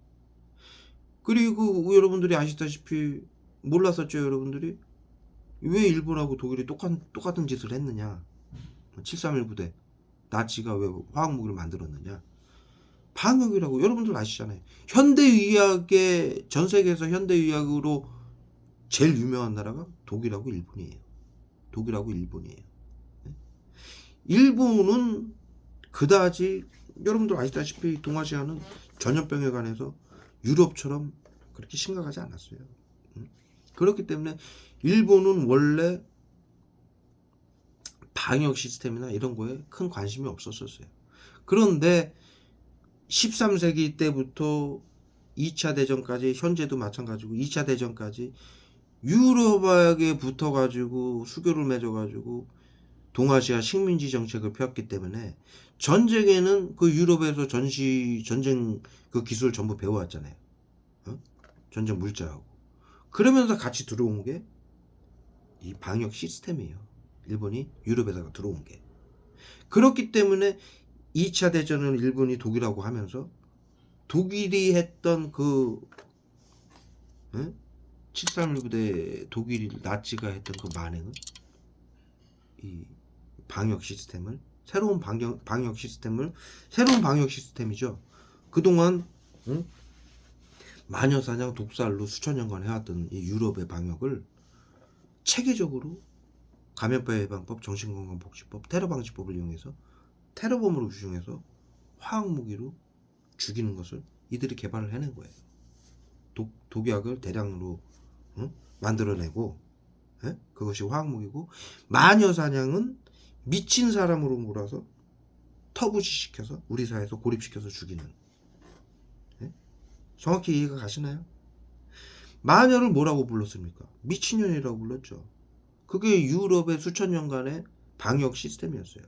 그리고 여러분들이 아시다시피 몰랐었죠, 여러분들이? 왜 일본하고 독일이 똑같은 짓을 했느냐? 731 부대 나치가 왜 화학무기를 만들었느냐? 방역이라고 여러분들 아시잖아요. 현대의학의 전 세계에서 현대의학으로 제일 유명한 나라가 독일하고 일본이에요. 독일하고 일본이에요. 일본은 그다지 여러분들 아시다시피 동아시아는 전염병에 관해서 유럽처럼 그렇게 심각하지 않았어요. 그렇기 때문에 일본은 원래 방역 시스템이나 이런 거에 큰 관심이 없었었어요. 그런데 13세기 때부터 2차 대전까지 현재도 마찬가지고 2차 대전까지 유럽하게 붙어가지고 수교를 맺어가지고 동아시아 식민지 정책을 펴왔기 때문에 전쟁에는 그 유럽에서 전쟁 그 기술 전부 배워왔잖아요. 전쟁 물자하고. 그러면서 같이 들어온 게 이 방역 시스템이에요. 일본이 유럽에다가 들어온 게. 그렇기 때문에 2차 대전을 일본이 독일하고 하면서 독일이 했던 그 731 부대 독일이 나치가 했던 그 만행은 이 방역 시스템을 새로운 방역 시스템이죠. 그동안 마녀사냥 독살로 수천 년간 해왔던 이 유럽의 방역을 체계적으로 감염병 예방법, 정신건강복지법, 테러방지법을 이용해서 테러범으로 규정해서 화학무기로 죽이는 것을 이들이 개발을 해낸 거예요. 독약을 대량으로 만들어내고 그것이 화학무기고 마녀사냥은 미친 사람으로 몰아서 터부시시켜서 우리 사회에서 고립시켜서 죽이는. 정확히 이해가 가시나요? 마녀를 뭐라고 불렀습니까? 미친년이라고 불렀죠. 그게 유럽의 수천 년간의 방역 시스템이었어요.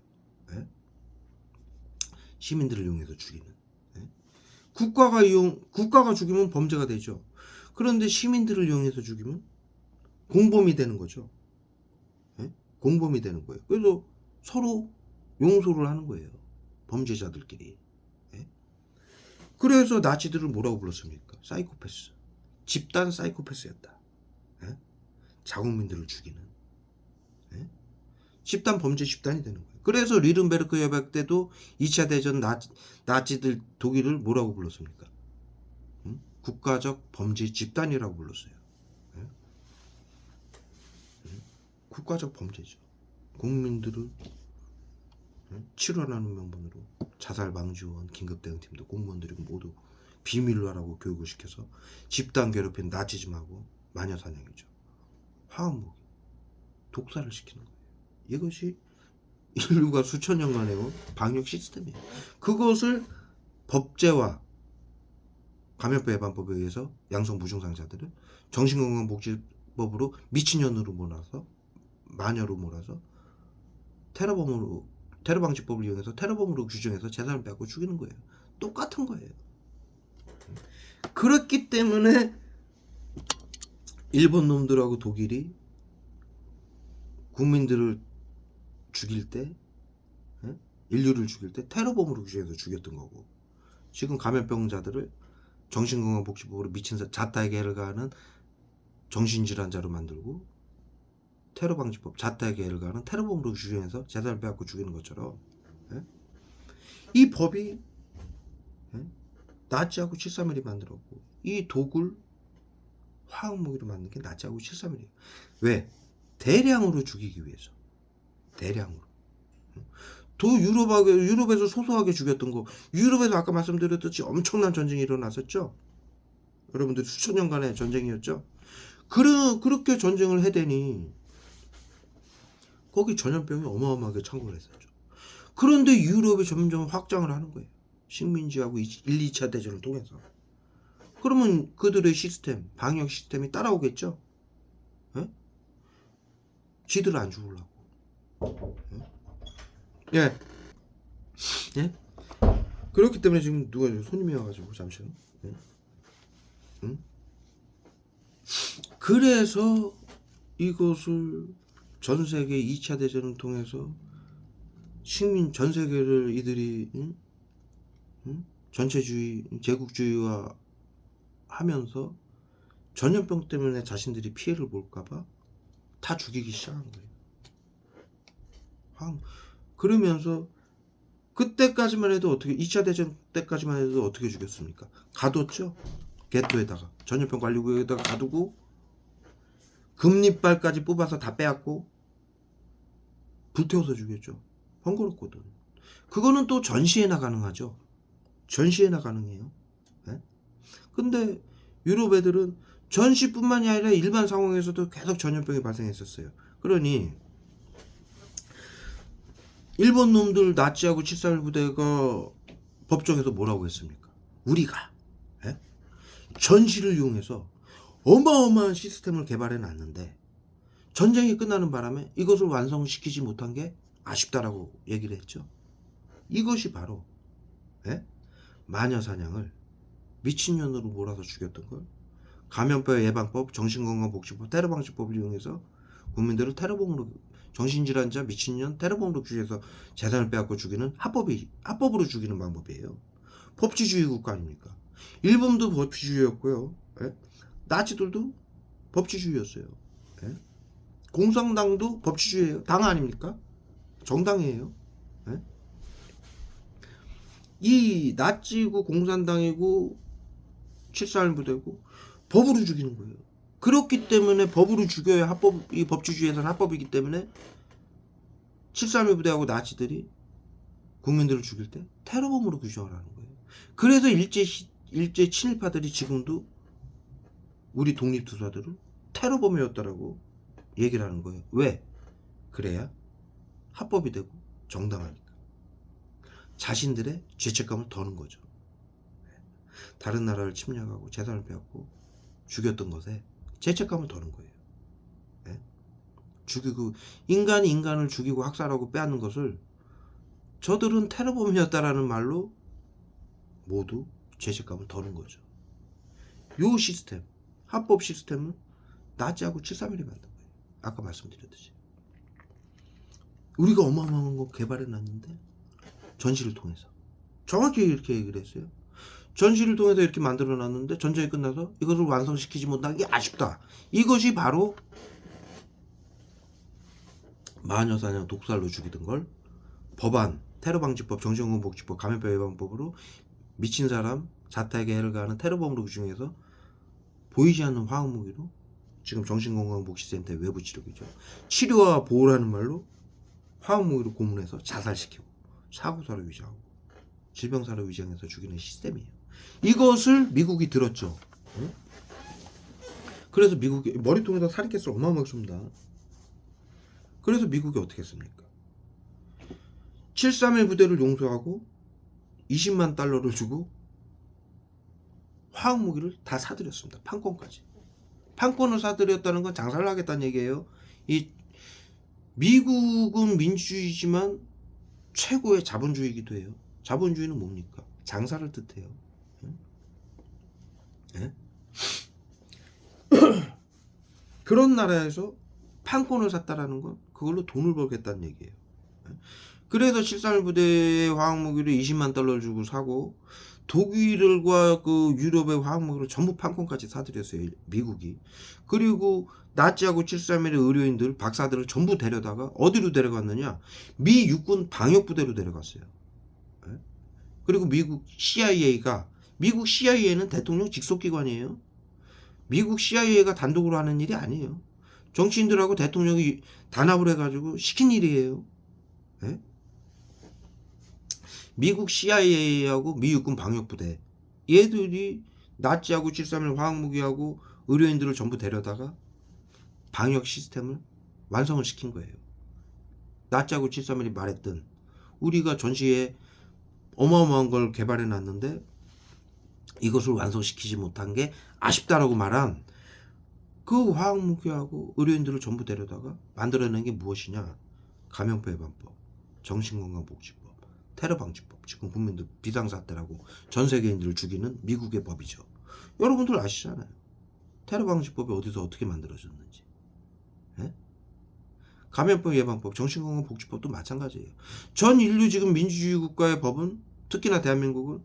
시민들을 이용해서 죽이는. 국가가 죽이면 범죄가 되죠. 그런데 시민들을 이용해서 죽이면 공범이 되는 거죠. 공범이 되는 거예요. 그래서 서로 용서를 하는 거예요. 범죄자들끼리. 그래서 나치들을 뭐라고 불렀습니까? 사이코패스. 집단 사이코패스였다. 자국민들을 죽이는. 집단 범죄 집단이 되는 거예요. 그래서 리른베르크 협약 때도 2차 대전 나치들 독일을 뭐라고 불렀습니까? 국가적 범죄 집단이라고 불렀어요. 국가적 범죄죠. 국민들을 치료하는 명분으로 자살 방지원 긴급대응팀도 공무원들이 모두 비밀로 하라고 교육을 시켜서 집단 괴롭힌 나치즘하고 마녀사냥이죠. 화학무기, 독사를 시키는 거예요. 이것이 인류가 수천 년간 해온 방역 시스템이에요. 그것을 법제화, 감염병 예방법에 의해서 양성 무증상자들을 정신건강복지법으로 미친년으로 몰아서 마녀로 몰아서 테러방지법을 이용해서 테러범으로 규정해서 재산을 빼앗고 죽이는 거예요. 똑같은 거예요. 그렇기 때문에 일본 놈들하고 독일이 국민들을 죽일 때, 인류를 죽일 때 테러범으로 규정해서 죽였던 거고, 지금 감염병자들을 정신건강복지법으로 미친 자타의 개를 가하는 정신질환자로 만들고 테러방지법 자타의 개를 가하는 테러범으로 규정해서 재산을 빼앗고 죽이는 것처럼 이 법이 나치하고 731이 만들었고 이 독을 화학무기로 만든 게 나치하고 731이에요. 왜? 대량으로 죽이기 위해서. 대량으로. 유럽에서 소소하게 죽였던 거, 유럽에서 아까 말씀드렸듯이 엄청난 전쟁이 일어났었죠. 여러분들 수천 년간의 전쟁이었죠. 그렇게 전쟁을 해대니 거기 전염병이 어마어마하게 창궐 했었죠. 그런데 유럽이 점점 확장을 하는 거예요. 식민지하고 1, 2차 대전을 통해서. 그러면 그들의 시스템, 방역 시스템이 따라오겠죠. 예? 지들 안 죽으려고. 예. 예? 그렇기 때문에 지금 누가 손님이 와가지고 잠시만. 예? 응? 그래서 이것을 전 세계 2차 대전을 통해서 식민 전 세계를 이들이 전체주의, 제국주의화 하면서 전염병 때문에 자신들이 피해를 볼까봐 다 죽이기 시작한 거예요. 그러면서 그때까지만 해도 어떻게 2차 대전 때까지만 해도 어떻게 죽였습니까? 가뒀죠. 게토에다가 전염병 관리구역에다가 가두고 금리빨까지 뽑아서 다 빼앗고 불태워서 죽였죠. 번거롭거든. 그거는 또 전시회나 가능하죠. 전시회나 가능해요. 네? 근데 유럽 애들은 전시뿐만이 아니라 일반 상황에서도 계속 전염병이 발생했었어요. 그러니 일본 놈들 나치하고 731 부대가 법정에서 뭐라고 했습니까? 우리가 전시를 이용해서 어마어마한 시스템을 개발해 놨는데 전쟁이 끝나는 바람에 이것을 완성시키지 못한 게 아쉽다라고 얘기를 했죠. 이것이 바로 마녀 사냥을 미친년으로 몰아서 죽였던 걸 감염병 예방법, 정신건강복지법, 테러방지법을 이용해서 국민들을 테러범으로 정신질환자, 미친년, 테러범으로 규제해서 재산을 빼앗고 죽이는 합법으로 죽이는 방법이에요. 법치주의 국가 아닙니까? 일본도 법치주의였고요. 나치들도 법치주의였어요. 공산당도 법치주의예요. 당 아닙니까? 정당이에요. 이 나치고 공산당이고 741 부대고 법으로 죽이는 거예요. 그렇기 때문에 법으로 죽여야 이 법치주의에서는 합법이기 때문에 731 부대하고 나치들이 국민들을 죽일 때 테러범으로 규정을 하는 거예요. 그래서 일제 친일파들이 지금도 우리 독립투사들을 테러범이었다라고 얘기를 하는 거예요. 왜? 그래야 합법이 되고 정당하니까. 자신들의 죄책감을 더는 거죠. 다른 나라를 침략하고 재산을 빼앗고 죽였던 것에 죄책감을 더는 거예요. 죽이고 인간이 인간을 죽이고 학살하고 빼앗는 것을 저들은 테러범이었다라는 말로 모두 죄책감을 더는 거죠. 요 시스템, 합법 시스템은 나치하고 731이 만든 거예요. 아까 말씀드렸듯이. 우리가 어마어마한 거 개발해놨는데 전시를 통해서 정확히 이렇게 얘기를 했어요. 전시를 통해서 이렇게 만들어놨는데 전쟁이 끝나서 이것을 완성시키지 못한 게 아쉽다. 이것이 바로 마녀사냥 독살로 죽이던 걸 법안, 테러방지법, 정신건강복지법, 감염병 예방법으로 미친 사람, 자택에 해를 가하는 테러범으로 규정해서 보이지 않는 화학무기로 지금 정신건강복지센터의 외부 치료기죠. 치료와 보호라는 말로 화학무기로 고문해서 자살시키고 사고사를 위장하고 질병사를 위장해서 죽이는 시스템이에요. 이것을 미국이 들었죠. 그래서 미국이 머리통에다 살인가스를 어마어마하게 쏩니다. 그래서 미국이 어떻게 했습니까? 731 부대를 용서하고 20만 달러를 주고 화학무기를 다 사들였습니다. 판권까지. 판권을 사들였다는 건 장사를 하겠다는 얘기예요. 이 미국은 민주주의지만 최고의 자본주의이기도 해요. 자본주의는 뭡니까? 장사를 뜻해요. 그런 나라에서 판권을 샀다라는 건 그걸로 돈을 벌겠다는 얘기예요. 그래서 731 부대의 화학무기를 20만 달러를 주고 사고 독일과 그 유럽의 화학무기를 전부 판권까지 사들였어요. 미국이. 그리고 나치하고 731의 의료인들, 박사들을 전부 데려다가 어디로 데려갔느냐? 미 육군 방역부대로 데려갔어요. 그리고 미국 CIA는 대통령 직속기관이에요. 미국 CIA가 단독으로 하는 일이 아니에요. 정치인들하고 대통령이 단합을 해가지고 시킨 일이에요. 미국 CIA하고 미 육군 방역부대 얘들이 나치하고 731 화학무기하고 의료인들을 전부 데려다가 방역 시스템을 완성을 시킨 거예요. 나치하고 731이 말했던 우리가 전시에 어마어마한 걸 개발해 놨는데 이것을 완성시키지 못한 게 아쉽다라고 말한 그 화학무기하고 의료인들을 전부 데려다가 만들어낸 게 무엇이냐? 감염병 예방법, 정신건강복지법, 테러방지법. 지금 국민들 비상사태라고 전 세계인들을 죽이는 미국의 법이죠. 여러분들 아시잖아요. 테러방지법이 어디서 어떻게 만들어졌는지. 예? 감염병 예방법, 정신건강복지법도 마찬가지예요. 전 인류 지금 민주주의 국가의 법은 특히나 대한민국은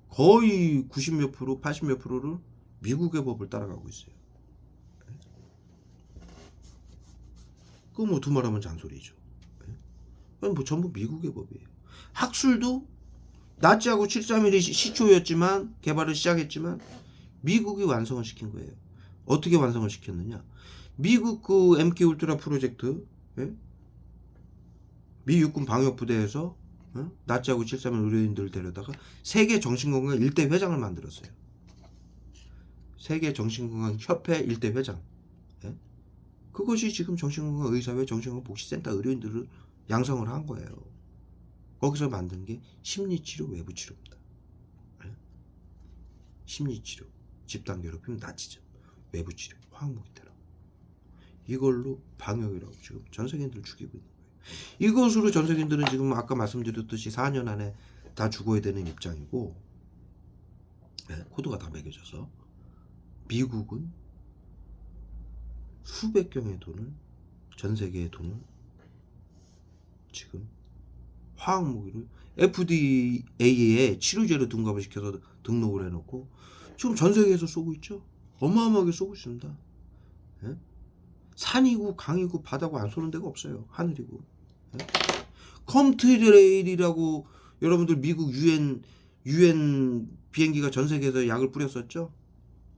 거의 90몇 프로, 80몇 프로를 미국의 법을 따라가고 있어요. 그거 뭐 두말하면 잔소리죠. 그건 뭐 전부 미국의 법이에요. 학술도 나치하고 731이 시초였지만 개발을 시작했지만 미국이 완성을 시킨 거예요. 어떻게 완성을 시켰느냐? 미국 그 MK 울트라 프로젝트, 예? 미 육군 방역부대에서 나치하고 731 의료인들을 데려다가 세계 정신건강 1대 회장을 만들었어요. 세계 정신건강협회 1대 회장. 예? 그것이 지금 정신건강의사회 정신건강복지센터 의료인들을 양성을 한 거예요. 거기서 만든 게 심리치료, 외부치료입니다. 예? 심리치료, 집단괴롭힘, 나치즘, 외부치료, 화학무기 테러. 이걸로 방역이라고 지금 전 세계인들을 죽이고 있는 거예요. 이것으로 전 세계인들은 지금 아까 말씀드렸듯이 4년 안에 다 죽어야 되는 입장이고, 예? 코드가 다 매겨져서 미국은 수백 경의 돈을, 전 세계의 돈을 지금 화학무기를 FDA에 치료제로 등급을 시켜서 등록을 해놓고 지금 전 세계에서 쏘고 있죠. 어마어마하게 쏘고 있습니다. 예? 산이고 강이고 바다고 안 쏘는 데가 없어요. 하늘이고. 예? 컴트레일이라고 여러분들 미국 유엔 비행기가 전 세계에서 약을 뿌렸었죠.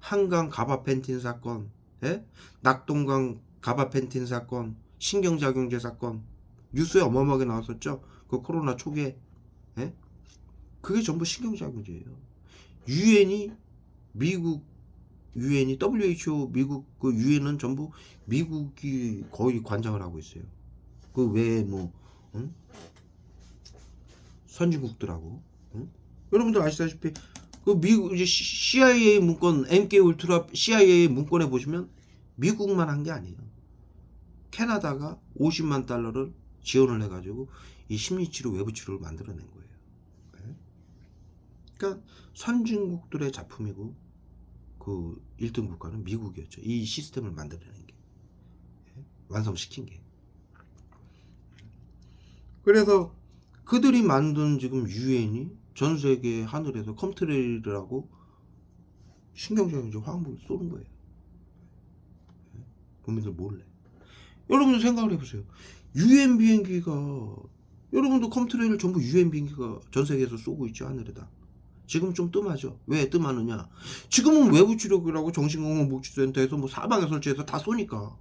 한강 가바펜틴 사건, 예? 낙동강 가바펜틴 사건, 신경작용제 사건 뉴스에 어마어마하게 나왔었죠. 그 코로나 초기에. 예? 그게 전부 신경작용제예요. 미국 유엔이 WHO 미국 그 유엔은 전부 미국이 거의 관장을 하고 있어요. 그 외에 뭐 선진국들하고. 여러분들 아시다시피 그 미국 이제 CIA 문건 MK 울트라 CIA 문건에 보시면 미국만 한 게 아니에요. 캐나다가 50만 달러를 지원을 해가지고 이 심리치료 외부치료를 만들어낸 거예요. 그러니까 선진국들의 작품이고 그 1등 국가는 미국이었죠. 이 시스템을 만들어낸 게, 완성시킨 게. 그래서 그들이 만든 지금 유엔이 전 세계 하늘에서 컴트레일이라고 신경전이제 화학무기를 쏘는 거예요. 국민들 몰래. 여러분들 생각을 해보세요. 유엔 비행기가, 여러분도 컴트레일을 전부 유엔 비행기가 전 세계에서 쏘고 있죠, 하늘에다. 지금 좀 뜸하죠. 왜 뜸하느냐? 지금은 외부치료기라고 정신건강복지센터에서 뭐 사방에 설치해서 다 쏘니까.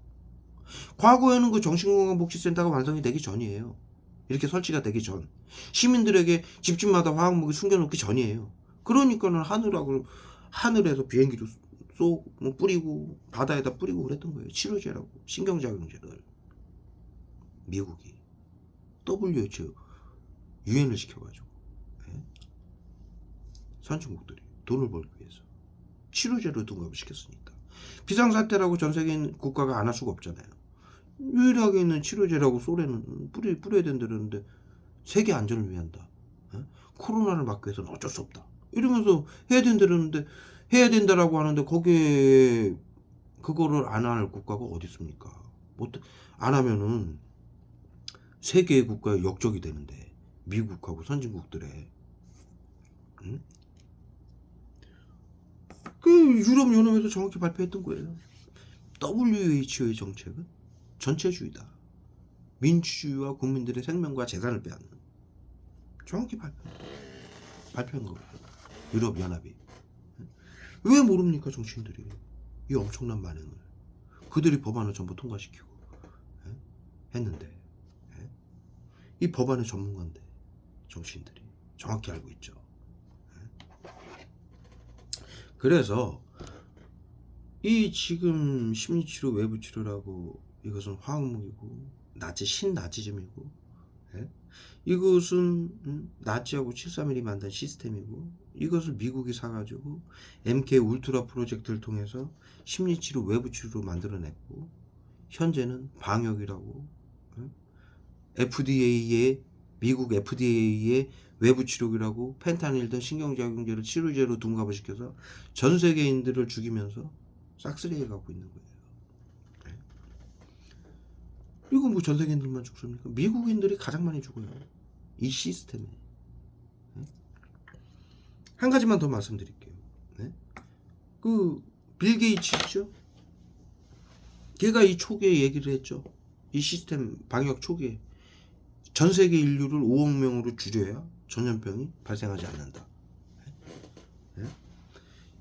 과거에는 그 정신건강복지센터가 완성이 되기 전이에요. 이렇게 설치가 되기 전. 시민들에게 집집마다 화학무기 숨겨놓기 전이에요. 그러니까는 하늘에서 비행기도 쏘고 뭐 뿌리고 바다에다 뿌리고 그랬던 거예요. 치료제라고, 신경작용제를. 미국이 WHO 유엔을 시켜가지고, 예? 선진국들이 돈을 벌기 위해서 치료제를 등급을 시켰으니까. 비상사태라고 전 세계 국가가 안 할 수가 없잖아요. 유일하게 있는 치료제라고 소련은 뿌려야 된다는데 세계 안전을 위한다. 예? 코로나를 막기 위해서는 어쩔 수 없다. 이러면서 해야 된다는데, 해야 된다라고 하는데 거기에 그거를 안 할 국가가 어디 있습니까? 안 하면은 세계의 국가의 역적이 되는데, 미국하고 선진국들의. 응? 그 유럽연합에서 정확히 발표했던 거예요. WHO의 정책은 전체주의다. 민주주의와 국민들의 생명과 재산을 빼앗는. 정확히 발표한 거예요. 유럽연합이. 왜 모릅니까, 정치인들이? 이 엄청난 만행을. 그들이 법안을 전부 통과시키고 했는데, 이 법안의 전문가인데 정치인들이 정확히 알고 있죠. 그래서 이 지금 심리치료 외부치료라고, 이것은 화학무기고 신나치즘이고 예? 이것은 나치하고 731이 만든 시스템이고, 이것을 미국이 사가지고 MK 울트라 프로젝트를 통해서 심리치료 외부 치료로 만들어냈고, 현재는 방역이라고 FDA의 미국 FDA의 외부 치료기라고 펜타닐든 신경작용제를 치료제로 둔갑을 시켜서 전 세계인들을 죽이면서 싹쓸이해 가고 있는 거예요. 이거 뭐 전 세계인들만 죽습니까? 미국인들이 가장 많이 죽어요. 이 시스템에. 한 가지만 더 말씀드릴게요. 그 빌 게이츠 있죠? 걔가 이 초기에 얘기를 했죠. 이 시스템 방역 초기에 전 세계 인류를 5억 명으로 줄여야 전염병이 발생하지 않는다.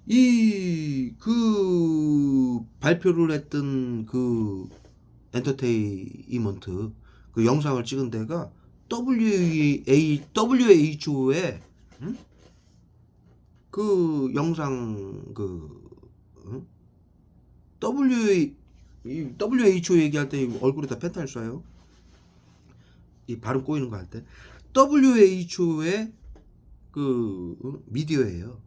이 그 발표를 했던 그 엔터테인먼트 그 영상을 찍은 데가 WHO의 그 영상 WHO 얘기할 때 얼굴에다 펜타닐 쏴요. 이 발음 꼬이는 거 할 때 WHO의 그 미디어예요.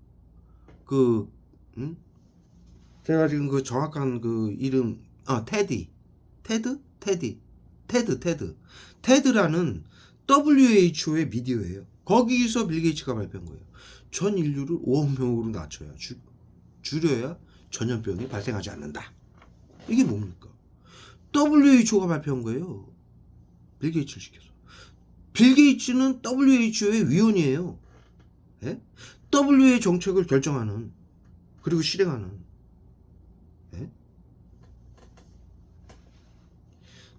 제가 지금 그 정확한 그 이름 테드라는 WHO의 미디어예요. 거기서 빌 게이츠가 발표한 거예요. 전 인류를 5억 명으로 낮춰야 줄여야 전염병이 발생하지 않는다. 이게 뭡니까? WHO가 발표한 거예요. 빌 게이츠를 시켜서. 빌 게이츠는 WHO의 위원이에요. 예? WHO의 정책을 결정하는 그리고 실행하는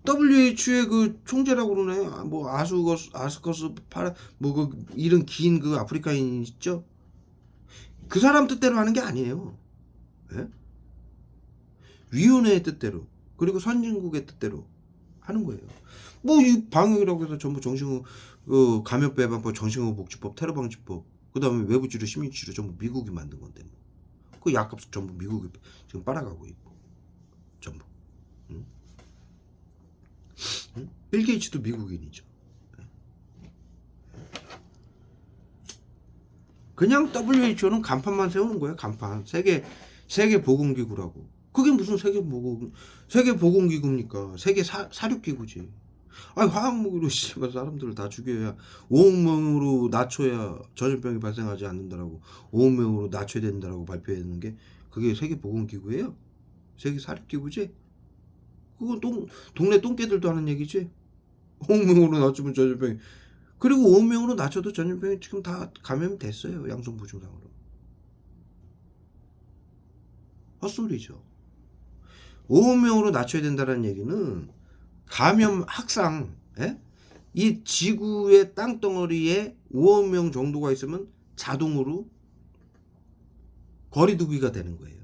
WHO의 그 총재라고 그러나요? 뭐 아스커스 파라 뭐 그 이런 긴 그 아프리카인 있죠? 그 사람 뜻대로 하는 게 아니에요. 예? 위원회의 뜻대로 그리고 선진국의 뜻대로 하는 거예요. 뭐 이 방역이라고 해서 전부 감염병 예방법, 정신건강복지법, 테러방지법, 그다음에 외부치료, 심리치료 전부 미국이 만든 건데 뭐. 그 약값 전부 미국이 지금 빨아가고 있고 전부. 빌 게이츠도 미국인이죠. 그냥 WHO는 간판만 세우는 거예요. 간판. 세계보건기구라고. 그게 무슨 세계보건기구입니까? 세계 사육기구지. 아니 화학무기로 씨발 사람들을 다 죽여야 5억 명으로 낮춰야 전염병이 발생하지 않는다라고 5억 명으로 낮춰야 된다라고 발표했는 게 그게 세계보건기구예요? 세계 사육기구지? 그건 동네 똥개들도 하는 얘기지. 5억 명으로 낮추면 전염병이 그리고 5억 명으로 낮춰도 전염병이 지금 다 감염이 됐어요. 양성부증상으로. 헛소리죠. 5억 명으로 낮춰야 된다는 얘기는 감염 확산, 이 지구의 땅덩어리에 5억 명 정도가 있으면 자동으로 거리두기가 되는 거예요.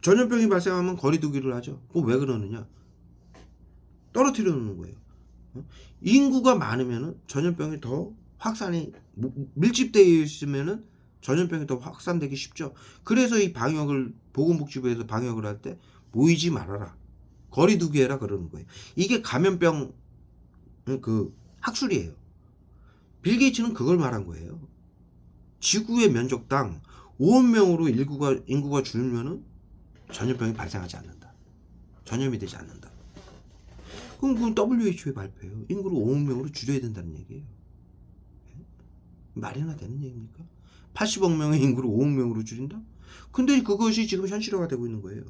전염병이 발생하면 거리두기를 하죠. 그거 왜 그러느냐? 떨어뜨려 놓는 거예요. 인구가 많으면은 전염병이 더 확산이 밀집되어 있으면은 전염병이 더 확산되기 쉽죠. 그래서 이 방역을 보건복지부에서 방역을 할 때 모이지 말아라, 거리두기 해라 그러는 거예요. 이게 감염병 그 학술이에요. 빌 게이츠는 그걸 말한 거예요. 지구의 면적당 5억 명으로 인구가 줄면은 전염병이 발생하지 않는다. 전염이 되지 않는다. 그럼 그건 WHO의 발표예요. 인구를 5억 명으로 줄여야 된다는 얘기예요. 말이나 되는 얘기입니까? 80억 명의 인구를 5억 명으로 줄인다? 근데 그것이 지금 현실화가 되고 있는 거예요.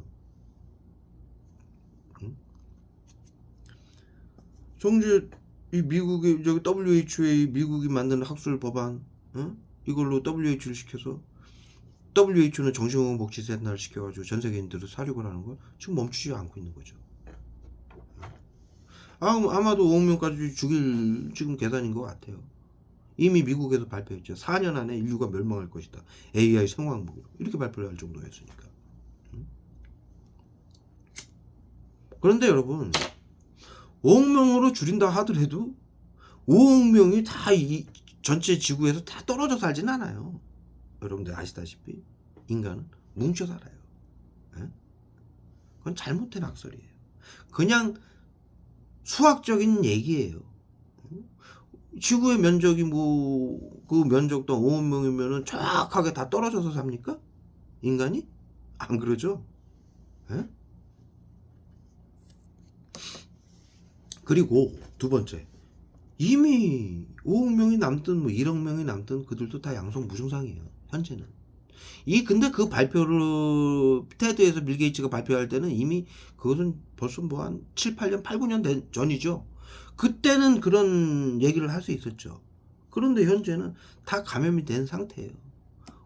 이 미국의 WHO의 미국이 만든 학술 법안, 이걸로 WHO를 시켜서 WHO는 정신건강복지센터를 시켜가지고 전 세계인들을 사육을 하는 걸 지금 멈추지 않고 있는 거죠. 아마도 5억 명까지 죽일 지금 계산인 것 같아요. 이미 미국에서 발표했죠. 4년 안에 인류가 멸망할 것이다. AI 생화학무기로 이렇게 발표를 할 정도였으니까. 그런데 여러분 5억 명으로 줄인다 하더라도 5억 명이 다 이 전체 지구에서 다 떨어져 살진 않아요. 여러분들 아시다시피 인간은 뭉쳐 살아요. 그건 잘못된 학설이에요. 그냥 수학적인 얘기예요. 지구의 면적이 뭐 그 면적도 5억 명이면은 정확하게 다 떨어져서 삽니까? 인간이? 안 그러죠? 예? 그리고 두 번째, 이미 5억 명이 남든 뭐 1억 명이 남든 그들도 다 양성 무증상이에요. 현재는. 근데 그 발표를 테드에서 빌 게이츠가 발표할 때는 이미 그것은 벌써 뭐 한 7, 8년, 8, 9년 전이죠. 그때는 그런 얘기를 할 수 있었죠. 그런데 현재는 다 감염이 된 상태예요.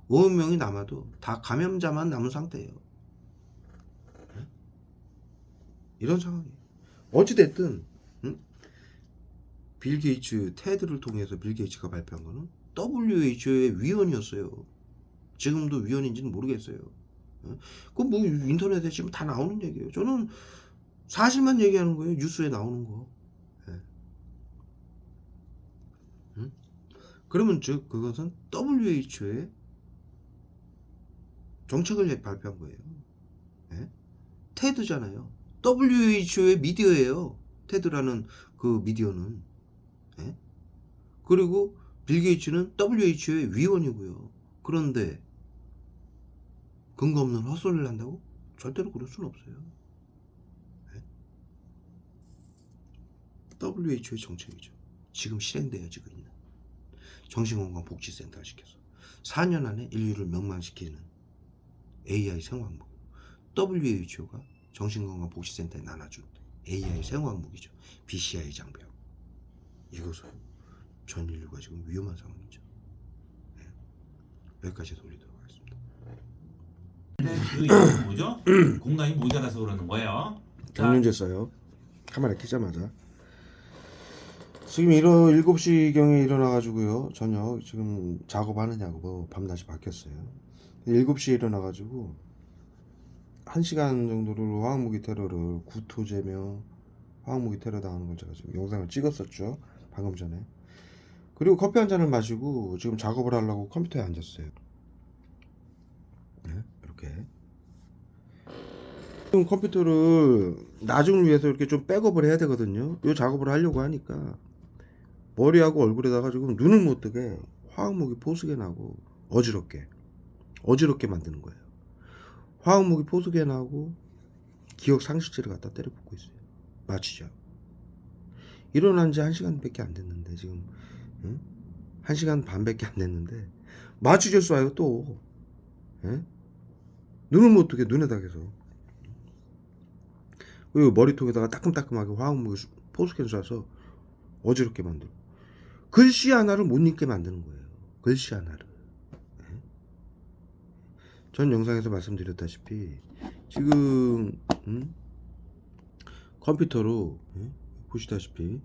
5억 명이 남아도 다 감염자만 남은 상태예요. 이런 상황이에요. 어찌됐든 빌 게이츠 테드를 통해서 빌 게이츠가 발표한 거는 WHO의 위원이었어요. 지금도 위원인지는 모르겠어요. 그건 뭐 인터넷에 지금 다 나오는 얘기예요. 저는 사실만 얘기하는 거예요. 뉴스에 나오는 거. 예. 그러면 즉 그것은 WHO의 정책을 발표한 거예요. 예? 테드잖아요. WHO의 미디어예요. 테드라는 그 미디어는. 예? 그리고 빌 게이츠는 WHO의 위원이고요. 그런데 근거 없는 헛소리를 한다고? 절대로 그럴 수는 없어요. 예? WHO의 정책이죠. 지금 실행되어지고 있는 정신건강복지센터를 시켜서 4년 안에 인류를 멸망시키는 AI 생화학무. WHO가 정신건강복지센터에 나눠준 AI 생화학무기죠. BCI 장벽. 이것은 전 인류가 지금 위험한 상황이죠. 네. 여기까지 돌리도록 하겠습니다. 그 이유는 뭐죠? 공간이 모자라서 그러는 거예요. 경륜제 써요. 카메라 켜자마자. 지금 7시경에 일어나가지고요. 저녁 지금 작업하느냐고 뭐 밤낮이 바뀌었어요. 7시에 일어나가지고 1시간 정도를 화학무기 테러를 구토제며 화학무기 테러 당하는 걸 제가 지금 영상을 찍었었죠. 방금 전에. 그리고 커피 한 잔을 마시고 지금 작업을 하려고 컴퓨터에 앉았어요. 네, 이렇게. 지금 컴퓨터를 나중을 위해서 이렇게 좀 백업을 해야 되거든요. 이 작업을 하려고 하니까 머리하고 얼굴에다가 지금 눈을 못 뜨게 화학무기 포스게 나고 어지럽게 만드는 거예요. 화학무기 포스게 나고 기억 상실제를 갖다 때려 붓고 있어요. 마취죠. 일어난 지 1시간밖에 안 됐는데 지금 1시간 반밖에 안 됐는데 마취제 쏴요 또. 예? 눈을 못 뜨게 눈에다 계속. 그리고 머리통에다가 따끔따끔하게 화학무기 포스캔 쏴서 어지럽게 만들고 글씨 하나를 못 읽게 만드는 거예요. 글씨 하나를. 예? 전 영상에서 말씀드렸다시피 지금 컴퓨터로 보시다시피